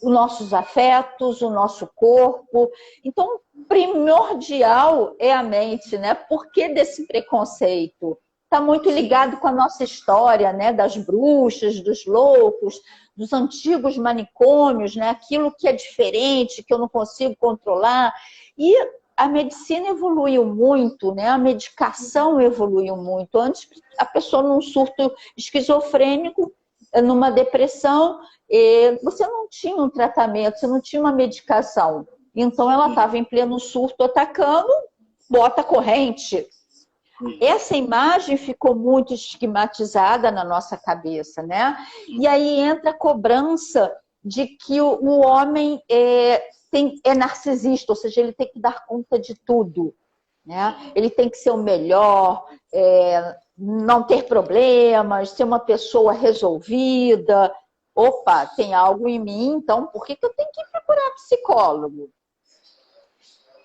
os nossos afetos, o nosso corpo. Então, primordial é a mente, né? Por que desse preconceito? Está muito ligado com a nossa história, né? Das bruxas, dos loucos, dos antigos manicômios, né? Aquilo que é diferente, que eu não consigo controlar. E a medicina evoluiu muito, né? A medicação evoluiu muito. Antes, a pessoa num surto esquizofrênico, numa depressão, você não tinha um tratamento, você não tinha uma medicação. Então, ela estava em pleno surto atacando, bota corrente. Essa imagem ficou muito estigmatizada na nossa cabeça, né? E aí entra a cobrança de que o homem é narcisista, ou seja, ele tem que dar conta de tudo, né? Ele tem que ser o melhor, não ter problemas, ser uma pessoa resolvida. Opa, tem algo em mim, então por que eu tenho que procurar psicólogo?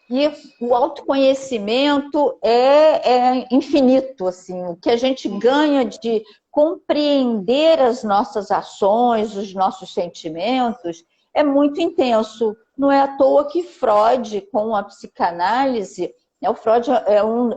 E o autoconhecimento é infinito, assim, o que a gente ganha de compreender as nossas ações, os nossos sentimentos, é muito intenso. Não é à toa que Freud, com a psicanálise, o Freud é um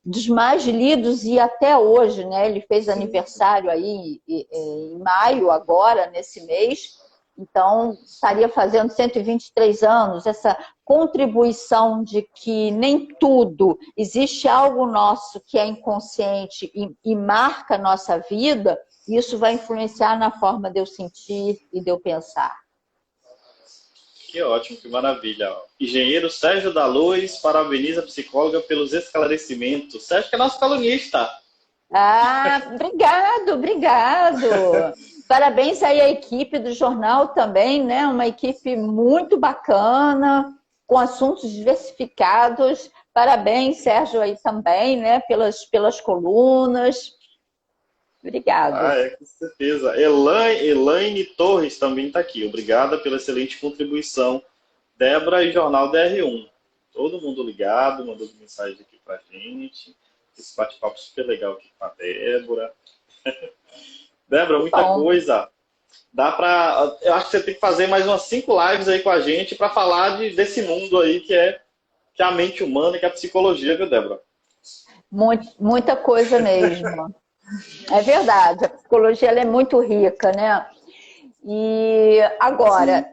dos mais lidos e até hoje, né? Ele fez aniversário aí em maio, agora, nesse mês. Então, estaria fazendo 123 anos, essa contribuição de que nem tudo, existe algo nosso que é inconsciente e marca a nossa vida, isso vai influenciar na forma de eu sentir e de eu pensar. Que ótimo, que maravilha. Engenheiro Sérgio da Luz parabeniza a psicóloga pelos esclarecimentos. Sérgio que é nosso calunista. Ah, obrigado. Parabéns aí à equipe do jornal também, né? Uma equipe muito bacana, com assuntos diversificados. Parabéns, Sérgio, aí também, né? Pelas colunas. Obrigada. Com certeza. Elaine Torres também está aqui. Obrigada pela excelente contribuição. Débora e Jornal DR1. Todo mundo ligado, mandando mensagem aqui pra gente. Esse bate-papo super legal aqui com a Débora. Débora, muita coisa. Eu acho que você tem que fazer mais umas 5 lives aí com a gente para falar desse mundo aí que é a mente humana, que é a psicologia, viu, Débora? Muita coisa mesmo. É verdade, a psicologia ela é muito rica, né? E agora,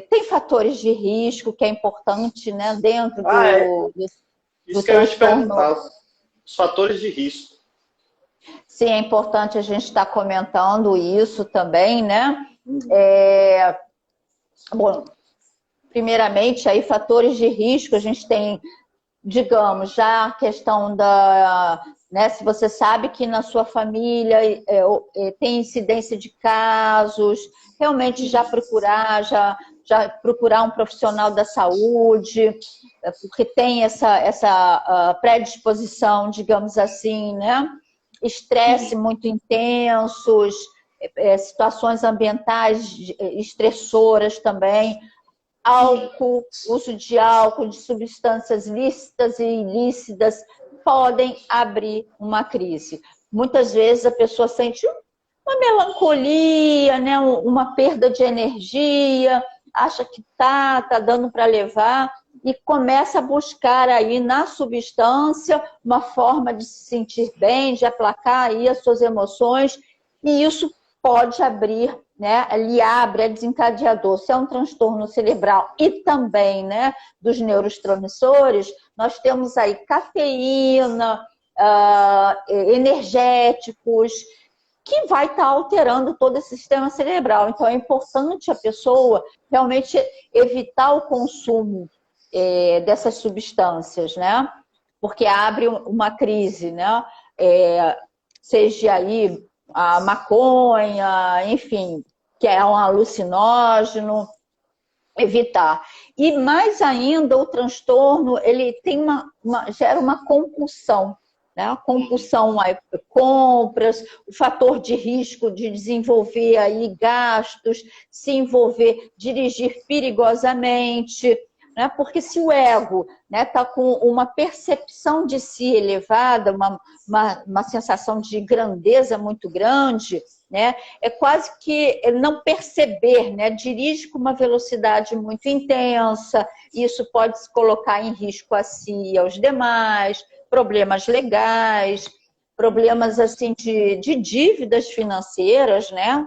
tem fatores de risco que é importante, né, dentro do Isso que eu ia te transtorno. perguntar, os fatores de risco. Sim, é importante a gente estar comentando isso também, né? Bom, primeiramente, aí, fatores de risco, a gente tem, digamos, já a questão né, se você sabe que na sua família tem incidência de casos, realmente já procurar um profissional da saúde, porque tem essa predisposição, digamos assim, né? Estresse muito intensos, situações ambientais estressoras também, álcool, uso de álcool, de substâncias lícitas e ilícitas, podem abrir uma crise. Muitas vezes a pessoa sente uma melancolia, né? Uma perda de energia, acha que tá dando para levar e começa a buscar aí na substância uma forma de se sentir bem, de aplacar aí as suas emoções, e isso pode abrir, né? Ele abre, é desencadeador. Se é um transtorno cerebral e também, né, dos neurotransmissores, nós temos aí cafeína, energéticos, que vai estar alterando todo esse sistema cerebral. Então, é importante a pessoa realmente evitar o consumo dessas substâncias, né? Porque abre uma crise, né? Seja aí a maconha, enfim, que é um alucinógeno, evitar. E mais ainda, o transtorno, ele tem gera uma compulsão, né? A compulsão a compras, o fator de risco de desenvolver aí gastos, se envolver, dirigir perigosamente, né? Porque se o ego está com uma percepção de si elevada, uma sensação de grandeza muito grande, né? É quase que não perceber, né? Dirige com uma velocidade muito intensa, isso pode se colocar em risco a si e aos demais, problemas legais, problemas assim de dívidas financeiras, né?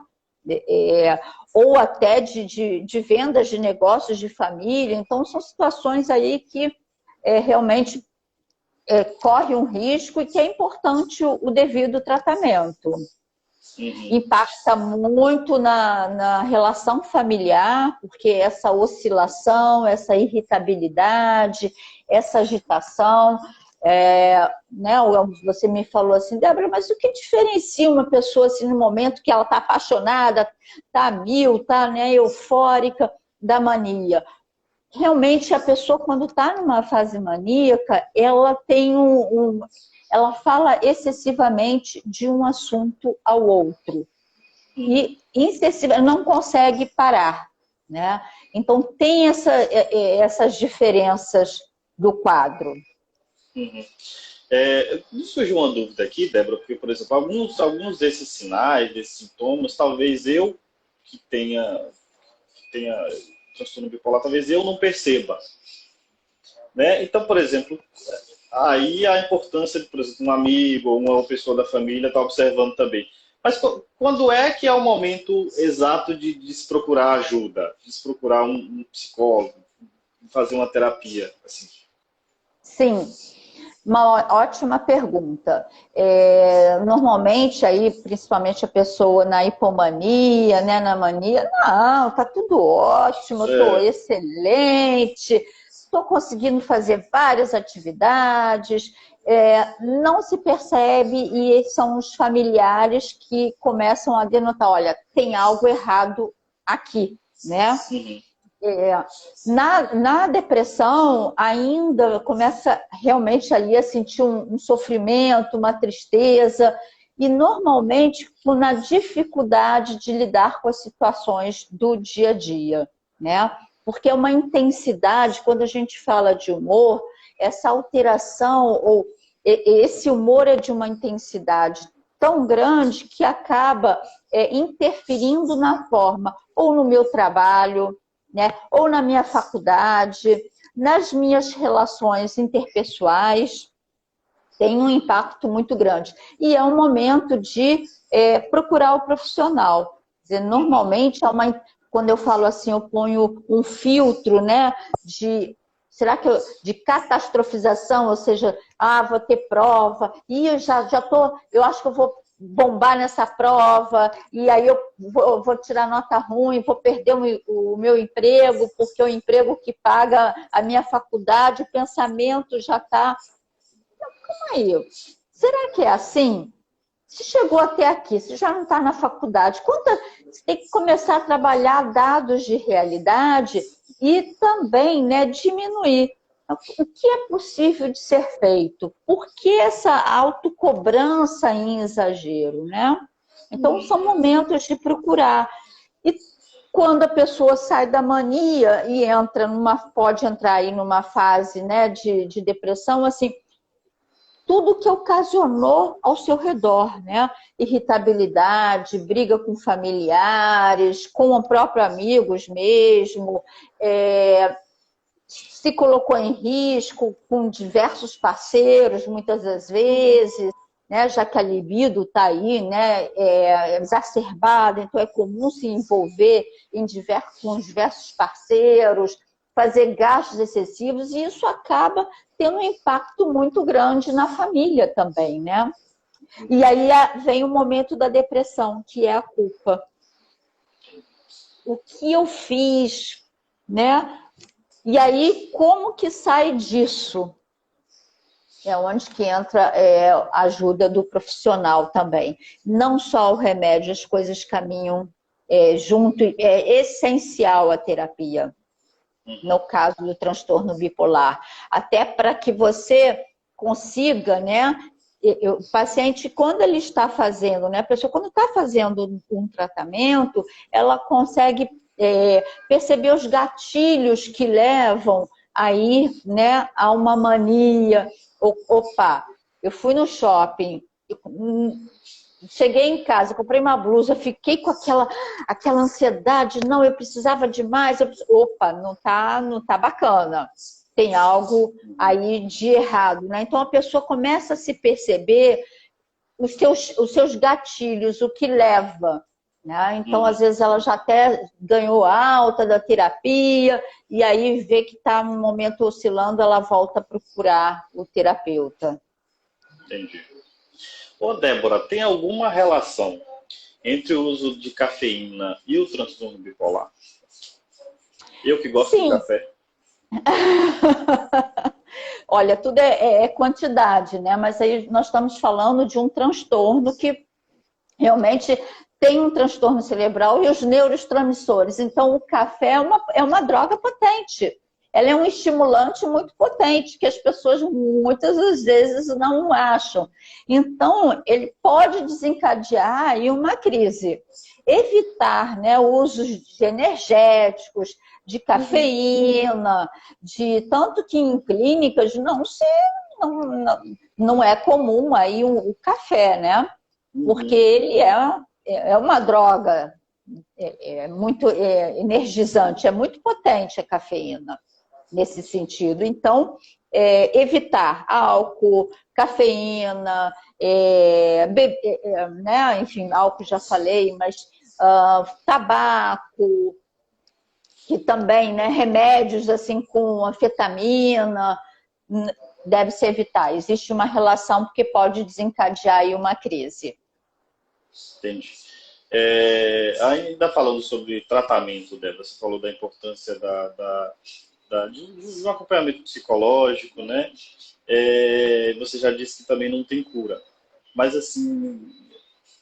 Ou até de vendas de negócios de família. Então, são situações aí que realmente corre um risco e que é importante o devido tratamento. Impacta muito na relação familiar, porque essa oscilação, essa irritabilidade, essa agitação, né, você me falou assim, Débora, mas o que diferencia uma pessoa assim, no momento que ela está apaixonada, está mil, está, né, eufórica, da mania? Realmente a pessoa, quando está numa fase maníaca, ela tem ela fala excessivamente de um assunto ao outro e não consegue parar, né? Então tem essas diferenças do quadro. Me surgiu uma dúvida aqui, Débora, porque, por exemplo, alguns desses sinais, desses sintomas, talvez eu que tenha transtorno bipolar, talvez eu não perceba, né? Então, por exemplo, aí a importância de, por exemplo, um amigo ou uma pessoa da família estar observando também. Mas quando é que é o momento exato de se procurar ajuda, de se procurar um psicólogo, fazer uma terapia, assim? Sim. Uma ótima pergunta. Normalmente, aí, principalmente a pessoa na hipomania, né, na mania, não, tá tudo ótimo, estou excelente, estou conseguindo fazer várias atividades, não se percebe e são os familiares que começam a denotar, olha, tem algo errado aqui, né? Na depressão, ainda começa realmente ali a sentir um sofrimento, uma tristeza, e normalmente na dificuldade de lidar com as situações do dia a dia, né? Porque é uma intensidade, quando a gente fala de humor, essa alteração, ou esse humor é de uma intensidade tão grande que acaba interferindo na forma, ou no meu trabalho, né? Ou na minha faculdade, nas minhas relações interpessoais. tem um impacto muito grande. E é um momento de procurar o profissional. Quer dizer, normalmente, quando eu falo assim, eu ponho um filtro, né, de catastrofização, ou seja, vou ter prova, e eu acho que eu vou bombar nessa prova, e aí eu vou tirar nota ruim, vou perder o meu emprego, porque é o emprego que paga a minha faculdade, o pensamento já está... Calma aí, será que é assim? Se chegou até aqui, se já não está na faculdade, você tem que começar a trabalhar dados de realidade e também, né, diminuir. O que é possível de ser feito? Por que essa autocobrança em exagero, né? Então, são momentos de procurar. E quando a pessoa sai da mania e pode entrar aí numa fase, né, de depressão, assim, tudo que ocasionou ao seu redor, né? Irritabilidade, briga com familiares, com os próprios amigos mesmo, se colocou em risco com diversos parceiros, muitas das vezes, né? Já que a libido está aí, né? Exacerbada, então é comum se envolver com diversos parceiros, fazer gastos excessivos, e isso acaba tendo um impacto muito grande na família também, né? E aí vem o momento da depressão, que é a culpa. O que eu fiz, né? E aí, como que sai disso? É onde que entra a ajuda do profissional também. Não só o remédio, as coisas caminham junto, é essencial a terapia. No caso do transtorno bipolar, até para que você consiga, né? O paciente, quando ele está fazendo, né? A pessoa, quando está fazendo um tratamento, ela consegue perceber os gatilhos que levam aí, né, a uma mania. Opa, eu fui no shopping, cheguei em casa, comprei uma blusa, fiquei com aquela ansiedade, não, eu precisava de mais, opa, não tá bacana, tem algo aí de errado, né? Então a pessoa começa a se perceber os seus gatilhos, o que leva, né? Então às vezes ela já até ganhou alta da terapia, e aí vê que está num momento oscilando, ela volta a procurar o terapeuta. Entendi. Ô, Débora, tem alguma relação entre o uso de cafeína e o transtorno bipolar? Eu que gosto de café. Olha, tudo é quantidade, né? Mas aí nós estamos falando de um transtorno que realmente tem um transtorno cerebral e os neurotransmissores. Então, o café é uma droga potente. Ela é um estimulante muito potente, que as pessoas muitas das vezes não acham. Então, ele pode desencadear aí uma crise. Evitar, né, o uso de energéticos, de cafeína, tanto que em clínicas não é comum aí o café, né? Porque ele é uma droga, muito energizante, é muito potente a cafeína. Nesse sentido. Então, evitar álcool, cafeína, né? Enfim, álcool já falei, mas tabaco, que também, né? Remédios assim com anfetamina, deve se evitar. Existe uma relação porque pode desencadear aí uma crise. Entendi. Ainda falando sobre tratamento, Débora, você falou da importância de um acompanhamento psicológico, né? Você já disse que também não tem cura. Mas, assim,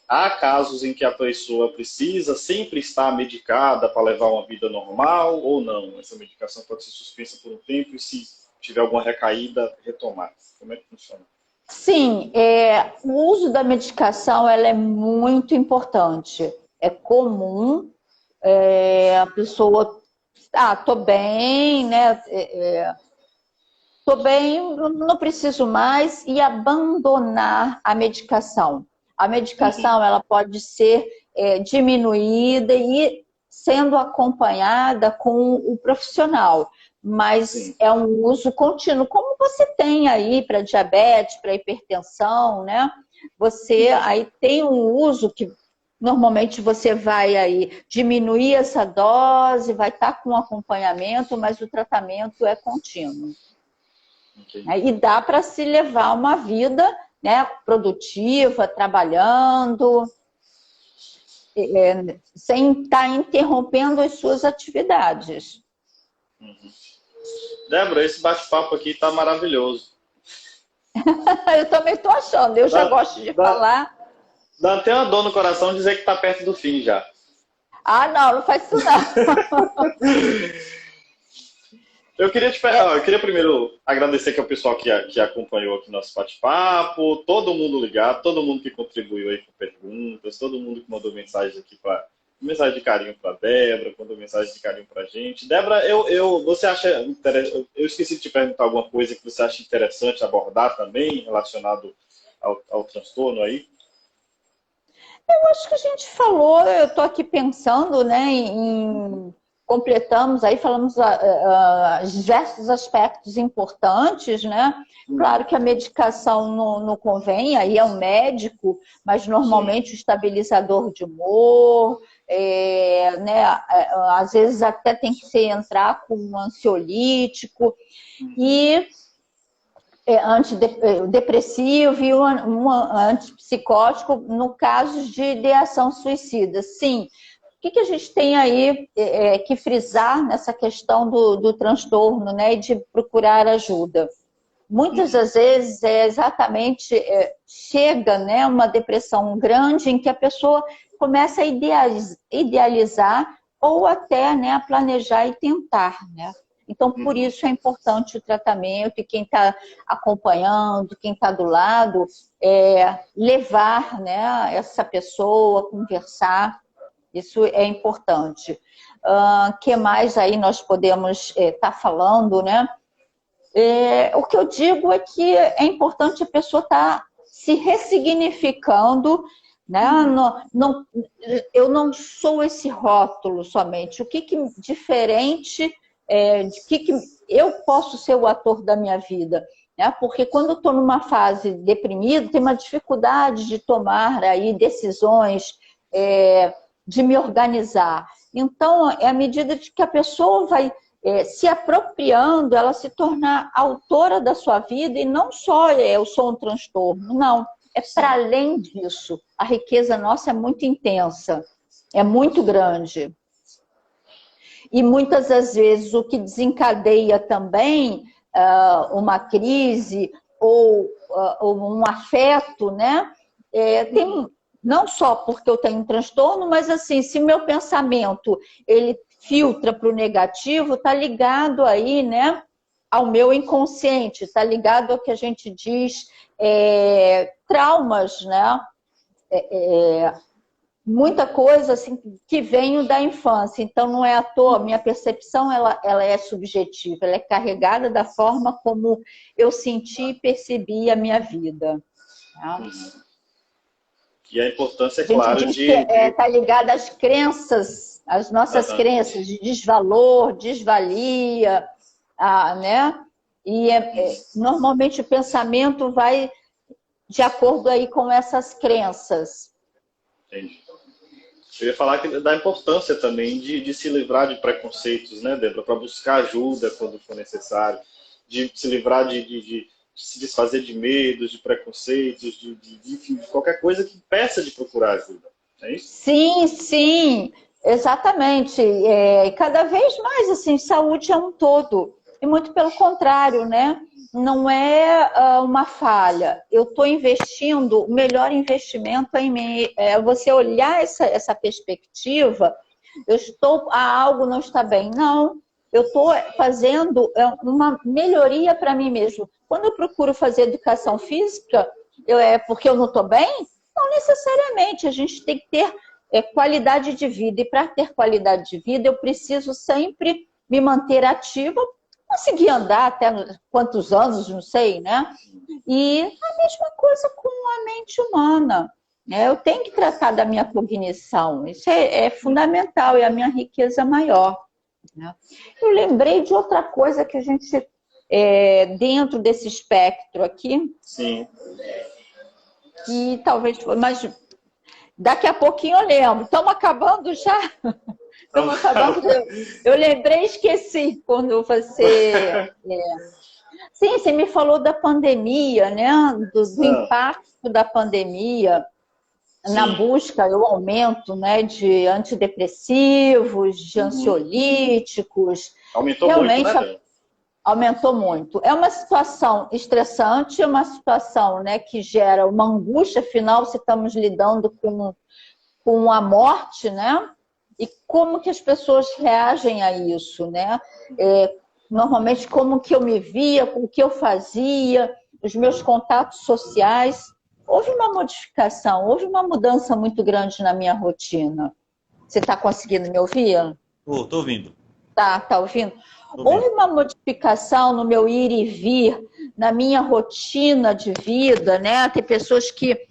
há casos em que a pessoa precisa sempre estar medicada para levar uma vida normal ou não? Essa medicação pode ser suspensa por um tempo e, se tiver alguma recaída, retomar. Como é que funciona? Sim, o uso da medicação ela é muito importante. É comum a pessoa... tô bem, né? Tô bem, não preciso mais, e abandonar a medicação. A medicação ela pode ser diminuída e sendo acompanhada com o profissional, mas Sim. é um uso contínuo, como você tem aí para diabetes, para hipertensão, né? Você aí tem um uso que normalmente você vai aí diminuir essa dose, vai estar com acompanhamento, mas o tratamento é contínuo. Entendi. E dá para se levar uma vida, né, produtiva, trabalhando, sem estar interrompendo as suas atividades. Débora, esse bate-papo aqui está maravilhoso. Eu também estou achando, eu já gosto de falar. Dá até uma dor no coração dizer que está perto do fim já. Ah, não faz isso não. Eu queria primeiro agradecer aqui ao pessoal que acompanhou aqui nosso bate-papo, todo mundo ligado, todo mundo que contribuiu aí com perguntas, todo mundo que mandou mensagem aqui mensagem de carinho para Débora, mandou mensagem de carinho para a gente. Débora, você acha eu esqueci de te perguntar alguma coisa que você acha interessante abordar também relacionado ao transtorno aí? Eu acho que a gente falou, eu estou aqui pensando, né, completamos aí, falamos diversos aspectos importantes, né? Claro que a medicação não convém, aí é um médico, mas normalmente o estabilizador de humor, né? Às vezes até tem que entrar com um ansiolítico e antidepressivo e um antipsicótico no caso de ideação suicida. Sim. O que a gente tem aí que frisar nessa questão do transtorno, né, e de procurar ajuda? Muitas das vezes exatamente chega, né, uma depressão grande em que a pessoa começa a idealizar ou até, né, a planejar e tentar, né? Então, por isso é importante o tratamento e quem está acompanhando, quem está do lado, levar, né, essa pessoa, conversar. Isso é importante. Que mais aí nós podemos estar falando, né? O que eu digo é que é importante a pessoa estar se ressignificando, né? Eu não sou esse rótulo somente. O que diferente, de que eu posso ser o ator da minha vida? Né? Porque quando eu estou numa fase deprimida, tem uma dificuldade de tomar aí decisões, de me organizar. Então, à medida que a pessoa vai se apropriando, ela se tornar autora da sua vida e não só eu sou um transtorno, não. É para além disso. A riqueza nossa é muito intensa, é muito grande. E muitas das vezes o que desencadeia também uma crise ou um afeto, né? Tem não só porque eu tenho um transtorno, mas assim, se meu pensamento ele filtra para o negativo, está ligado aí, né, ao meu inconsciente, está ligado ao que a gente diz traumas, né? Muita coisa assim que vem da infância. Então não é à toa, minha percepção ela é subjetiva, ela é carregada da forma como eu senti e percebi a minha vida. Né? E a importância, é claro, de... Está ligada às crenças, às nossas crenças de desvalor, desvalia, né? E normalmente o pensamento vai de acordo aí com essas crenças. Entendi. Eu ia falar da importância também de se livrar de preconceitos, né, Débora? Para buscar ajuda quando for necessário, de se livrar de se desfazer de medos, de preconceitos, enfim, de qualquer coisa que peça de procurar ajuda. É isso? Sim, sim, exatamente. Cada vez mais, assim, saúde é um todo. E muito pelo contrário, né? Não é uma falha. Eu estou investindo, o melhor investimento é em mim. Você olhar essa perspectiva, algo não está bem. Não, eu estou fazendo uma melhoria para mim mesmo. Quando eu procuro fazer educação física, porque eu não estou bem? Não necessariamente. A gente tem que ter qualidade de vida. E para ter qualidade de vida, eu preciso sempre me manter ativa. Conseguir andar até quantos anos, não sei, né? E a mesma coisa com a mente humana. Né? Eu tenho que tratar da minha cognição. Isso é fundamental, é a minha riqueza maior. né? Eu lembrei de outra coisa que a gente, dentro desse espectro aqui, Sim. que talvez, mas daqui a pouquinho eu lembro. Estamos acabando já? Estamos acabando. Eu lembrei e esqueci quando você... Sim, você me falou da pandemia, né? Do impacto da pandemia na busca, o aumento, né, de antidepressivos, de ansiolíticos. Aumentou Realmente, muito, né? aumentou muito. É uma situação estressante, é uma situação, né, que gera uma angústia, afinal, se estamos lidando com a morte, né? E como que as pessoas reagem a isso, né? Normalmente, como que eu me via, o que eu fazia, os meus contatos sociais. Houve uma modificação, houve uma mudança muito grande na minha rotina. Você está conseguindo me ouvir? Estou ouvindo. Tá ouvindo? Houve uma modificação no meu ir e vir, na minha rotina de vida, né? Tem pessoas que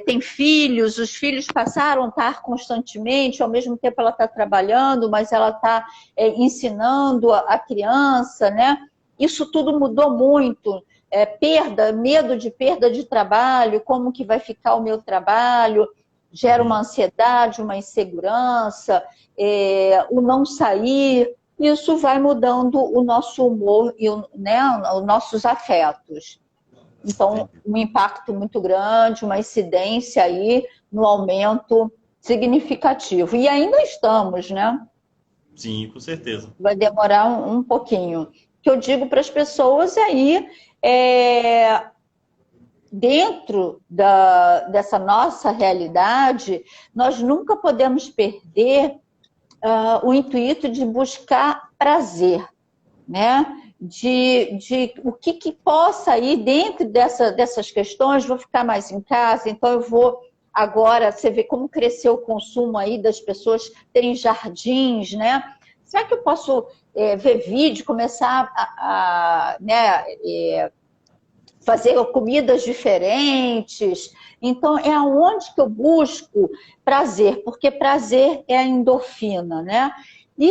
têm filhos, os filhos passaram a estar constantemente, ao mesmo tempo ela está trabalhando, mas ela está ensinando a criança, né? Isso tudo mudou muito. Medo de perda de trabalho, como que vai ficar o meu trabalho, gera uma ansiedade, uma insegurança, o não sair, isso vai mudando o nosso humor e né, os nossos afetos. Então, um impacto muito grande, uma incidência aí no aumento significativo. E ainda estamos, né? Sim, com certeza. Vai demorar um pouquinho. O que eu digo para as pessoas aí dentro dessa nossa realidade, nós nunca podemos perder o intuito de buscar prazer, né? De o que possa ir dentro dessas questões. Vou ficar mais em casa, então eu vou agora, você vê como cresceu o consumo aí das pessoas terem jardins, né? Será que eu posso ver vídeo, começar fazer comidas diferentes? Então, é aonde que eu busco prazer, porque prazer é a endorfina, né? E,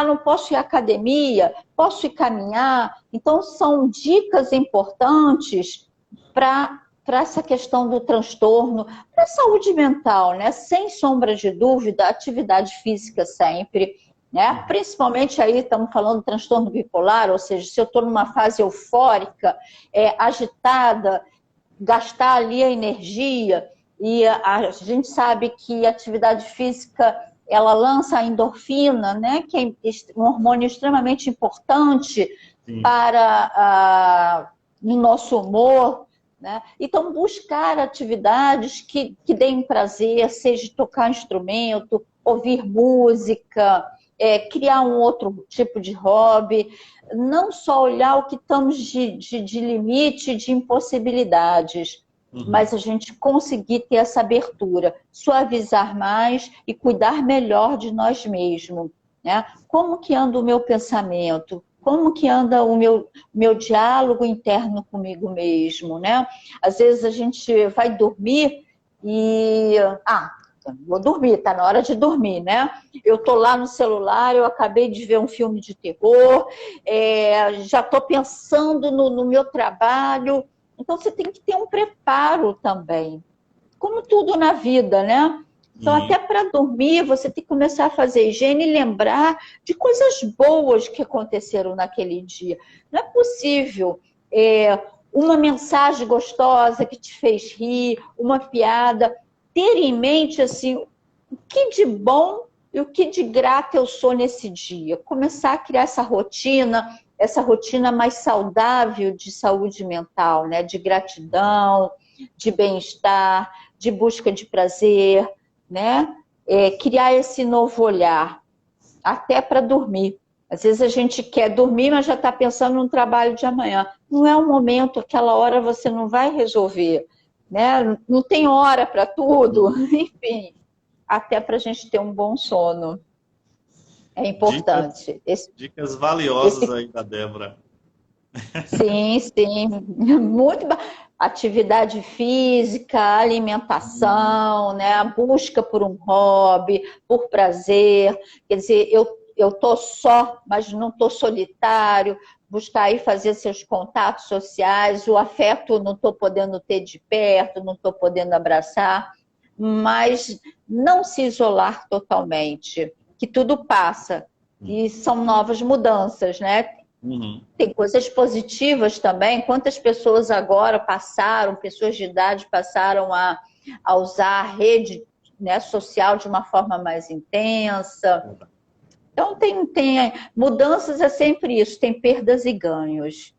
não posso ir à academia, posso ir caminhar. Então, são dicas importantes para essa questão do transtorno, para a saúde mental, né? Sem sombra de dúvida, atividade física sempre, né? Principalmente aí estamos falando do transtorno bipolar, ou seja, se eu estou numa fase eufórica, agitada, gastar ali a energia, e a gente sabe que a atividade física ela lança a endorfina, né, que é um hormônio extremamente importante para no nosso humor, né? Então, buscar atividades que deem prazer, seja tocar instrumento, ouvir música, criar um outro tipo de hobby, não só olhar o que estamos de limite, de impossibilidades, mas a gente conseguir ter essa abertura, suavizar mais e cuidar melhor de nós mesmos, né? Como que anda o meu pensamento? Como que anda o meu diálogo interno comigo mesmo, né? Às vezes a gente vai dormir e... vou dormir, tá na hora de dormir, né? Eu tô lá no celular, eu acabei de ver um filme de terror, já tô pensando no meu trabalho. Então, você tem que ter um preparo também, como tudo na vida, né? Então, até para dormir, você tem que começar a fazer higiene e lembrar de coisas boas que aconteceram naquele dia. Não é possível uma mensagem gostosa que te fez rir, uma piada, ter em mente assim, o que de bom e o que de grato eu sou nesse dia. Começar a criar essa rotina mais saudável de saúde mental, né? De gratidão, de bem-estar, de busca de prazer, né? Criar esse novo olhar, até para dormir. Às vezes a gente quer dormir, mas já está pensando no trabalho de amanhã. Não é um momento, aquela hora você não vai resolver, né? Não tem hora para tudo, enfim, até para a gente ter um bom sono. É importante. Dicas valiosas aí da Débora. Sim. Muito atividade física, alimentação, né? A busca por um hobby, por prazer. Quer dizer, eu eu estou só, mas não estou solitário, buscar aí fazer seus contatos sociais, o afeto não estou podendo ter de perto, não estou podendo abraçar, mas não se isolar totalmente, que tudo passa, e são novas mudanças, né? Uhum. Tem coisas positivas também. Quantas pessoas agora passaram, pessoas de idade passaram a usar a rede, né, social de uma forma mais intensa. Então, tem mudanças, é sempre isso, tem perdas e ganhos.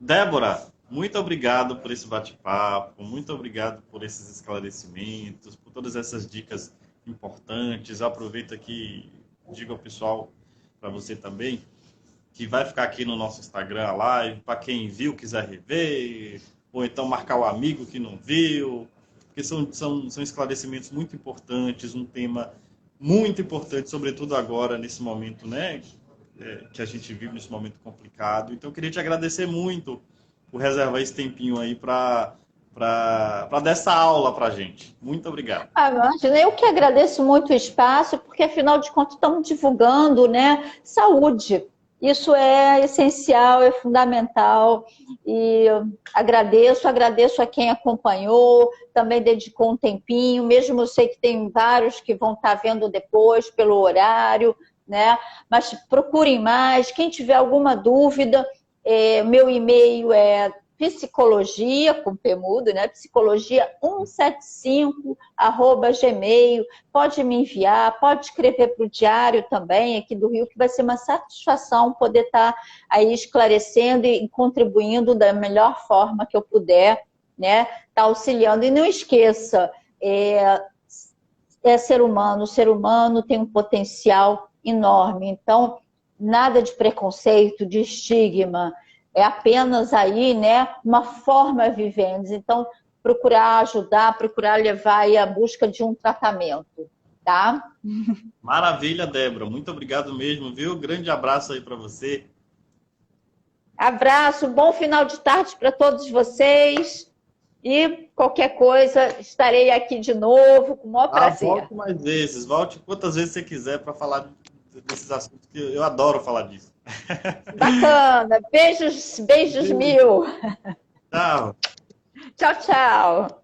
Débora, muito obrigado por esse bate-papo, muito obrigado por esses esclarecimentos, por todas essas dicas importantes. Eu aproveito aqui, digo ao pessoal, para você também, que vai ficar aqui no nosso Instagram a live, para quem viu, quiser rever, ou então marcar o amigo que não viu, porque são esclarecimentos muito importantes, um tema muito importante, sobretudo agora, nesse momento, né, que a gente vive, nesse momento complicado. Então, eu queria te agradecer muito por reservar esse tempinho aí para dar essa aula para a gente. Muito obrigado. Imagina, eu que agradeço muito o espaço, porque, afinal de contas, estamos divulgando, né, saúde. Isso é essencial, é fundamental, e agradeço a quem acompanhou, também dedicou um tempinho, mesmo eu sei que tem vários que vão estar vendo depois pelo horário, né? Mas procurem mais, quem tiver alguma dúvida, meu e-mail é psicologia, com P mudo, né? psicologia175@gmail. Pode me enviar, pode escrever para o Diário também, aqui do Rio, que vai ser uma satisfação poder estar aí esclarecendo e contribuindo da melhor forma que eu puder, né? Tá auxiliando. E não esqueça, ser humano, o ser humano tem um potencial enorme. Então, nada de preconceito, de estigma, é apenas aí, né, uma forma vivendo. Então, procurar ajudar, procurar levar aí a busca de um tratamento, tá? Maravilha, Débora. Muito obrigado mesmo, viu? Grande abraço aí para você. Abraço, bom final de tarde para todos vocês. E qualquer coisa, estarei aqui de novo, com o maior prazer. Volte mais vezes, volte quantas vezes você quiser para falar desses assuntos, que eu adoro falar disso. Bacana, beijos, beijos mil. Tchau. Tchau, tchau.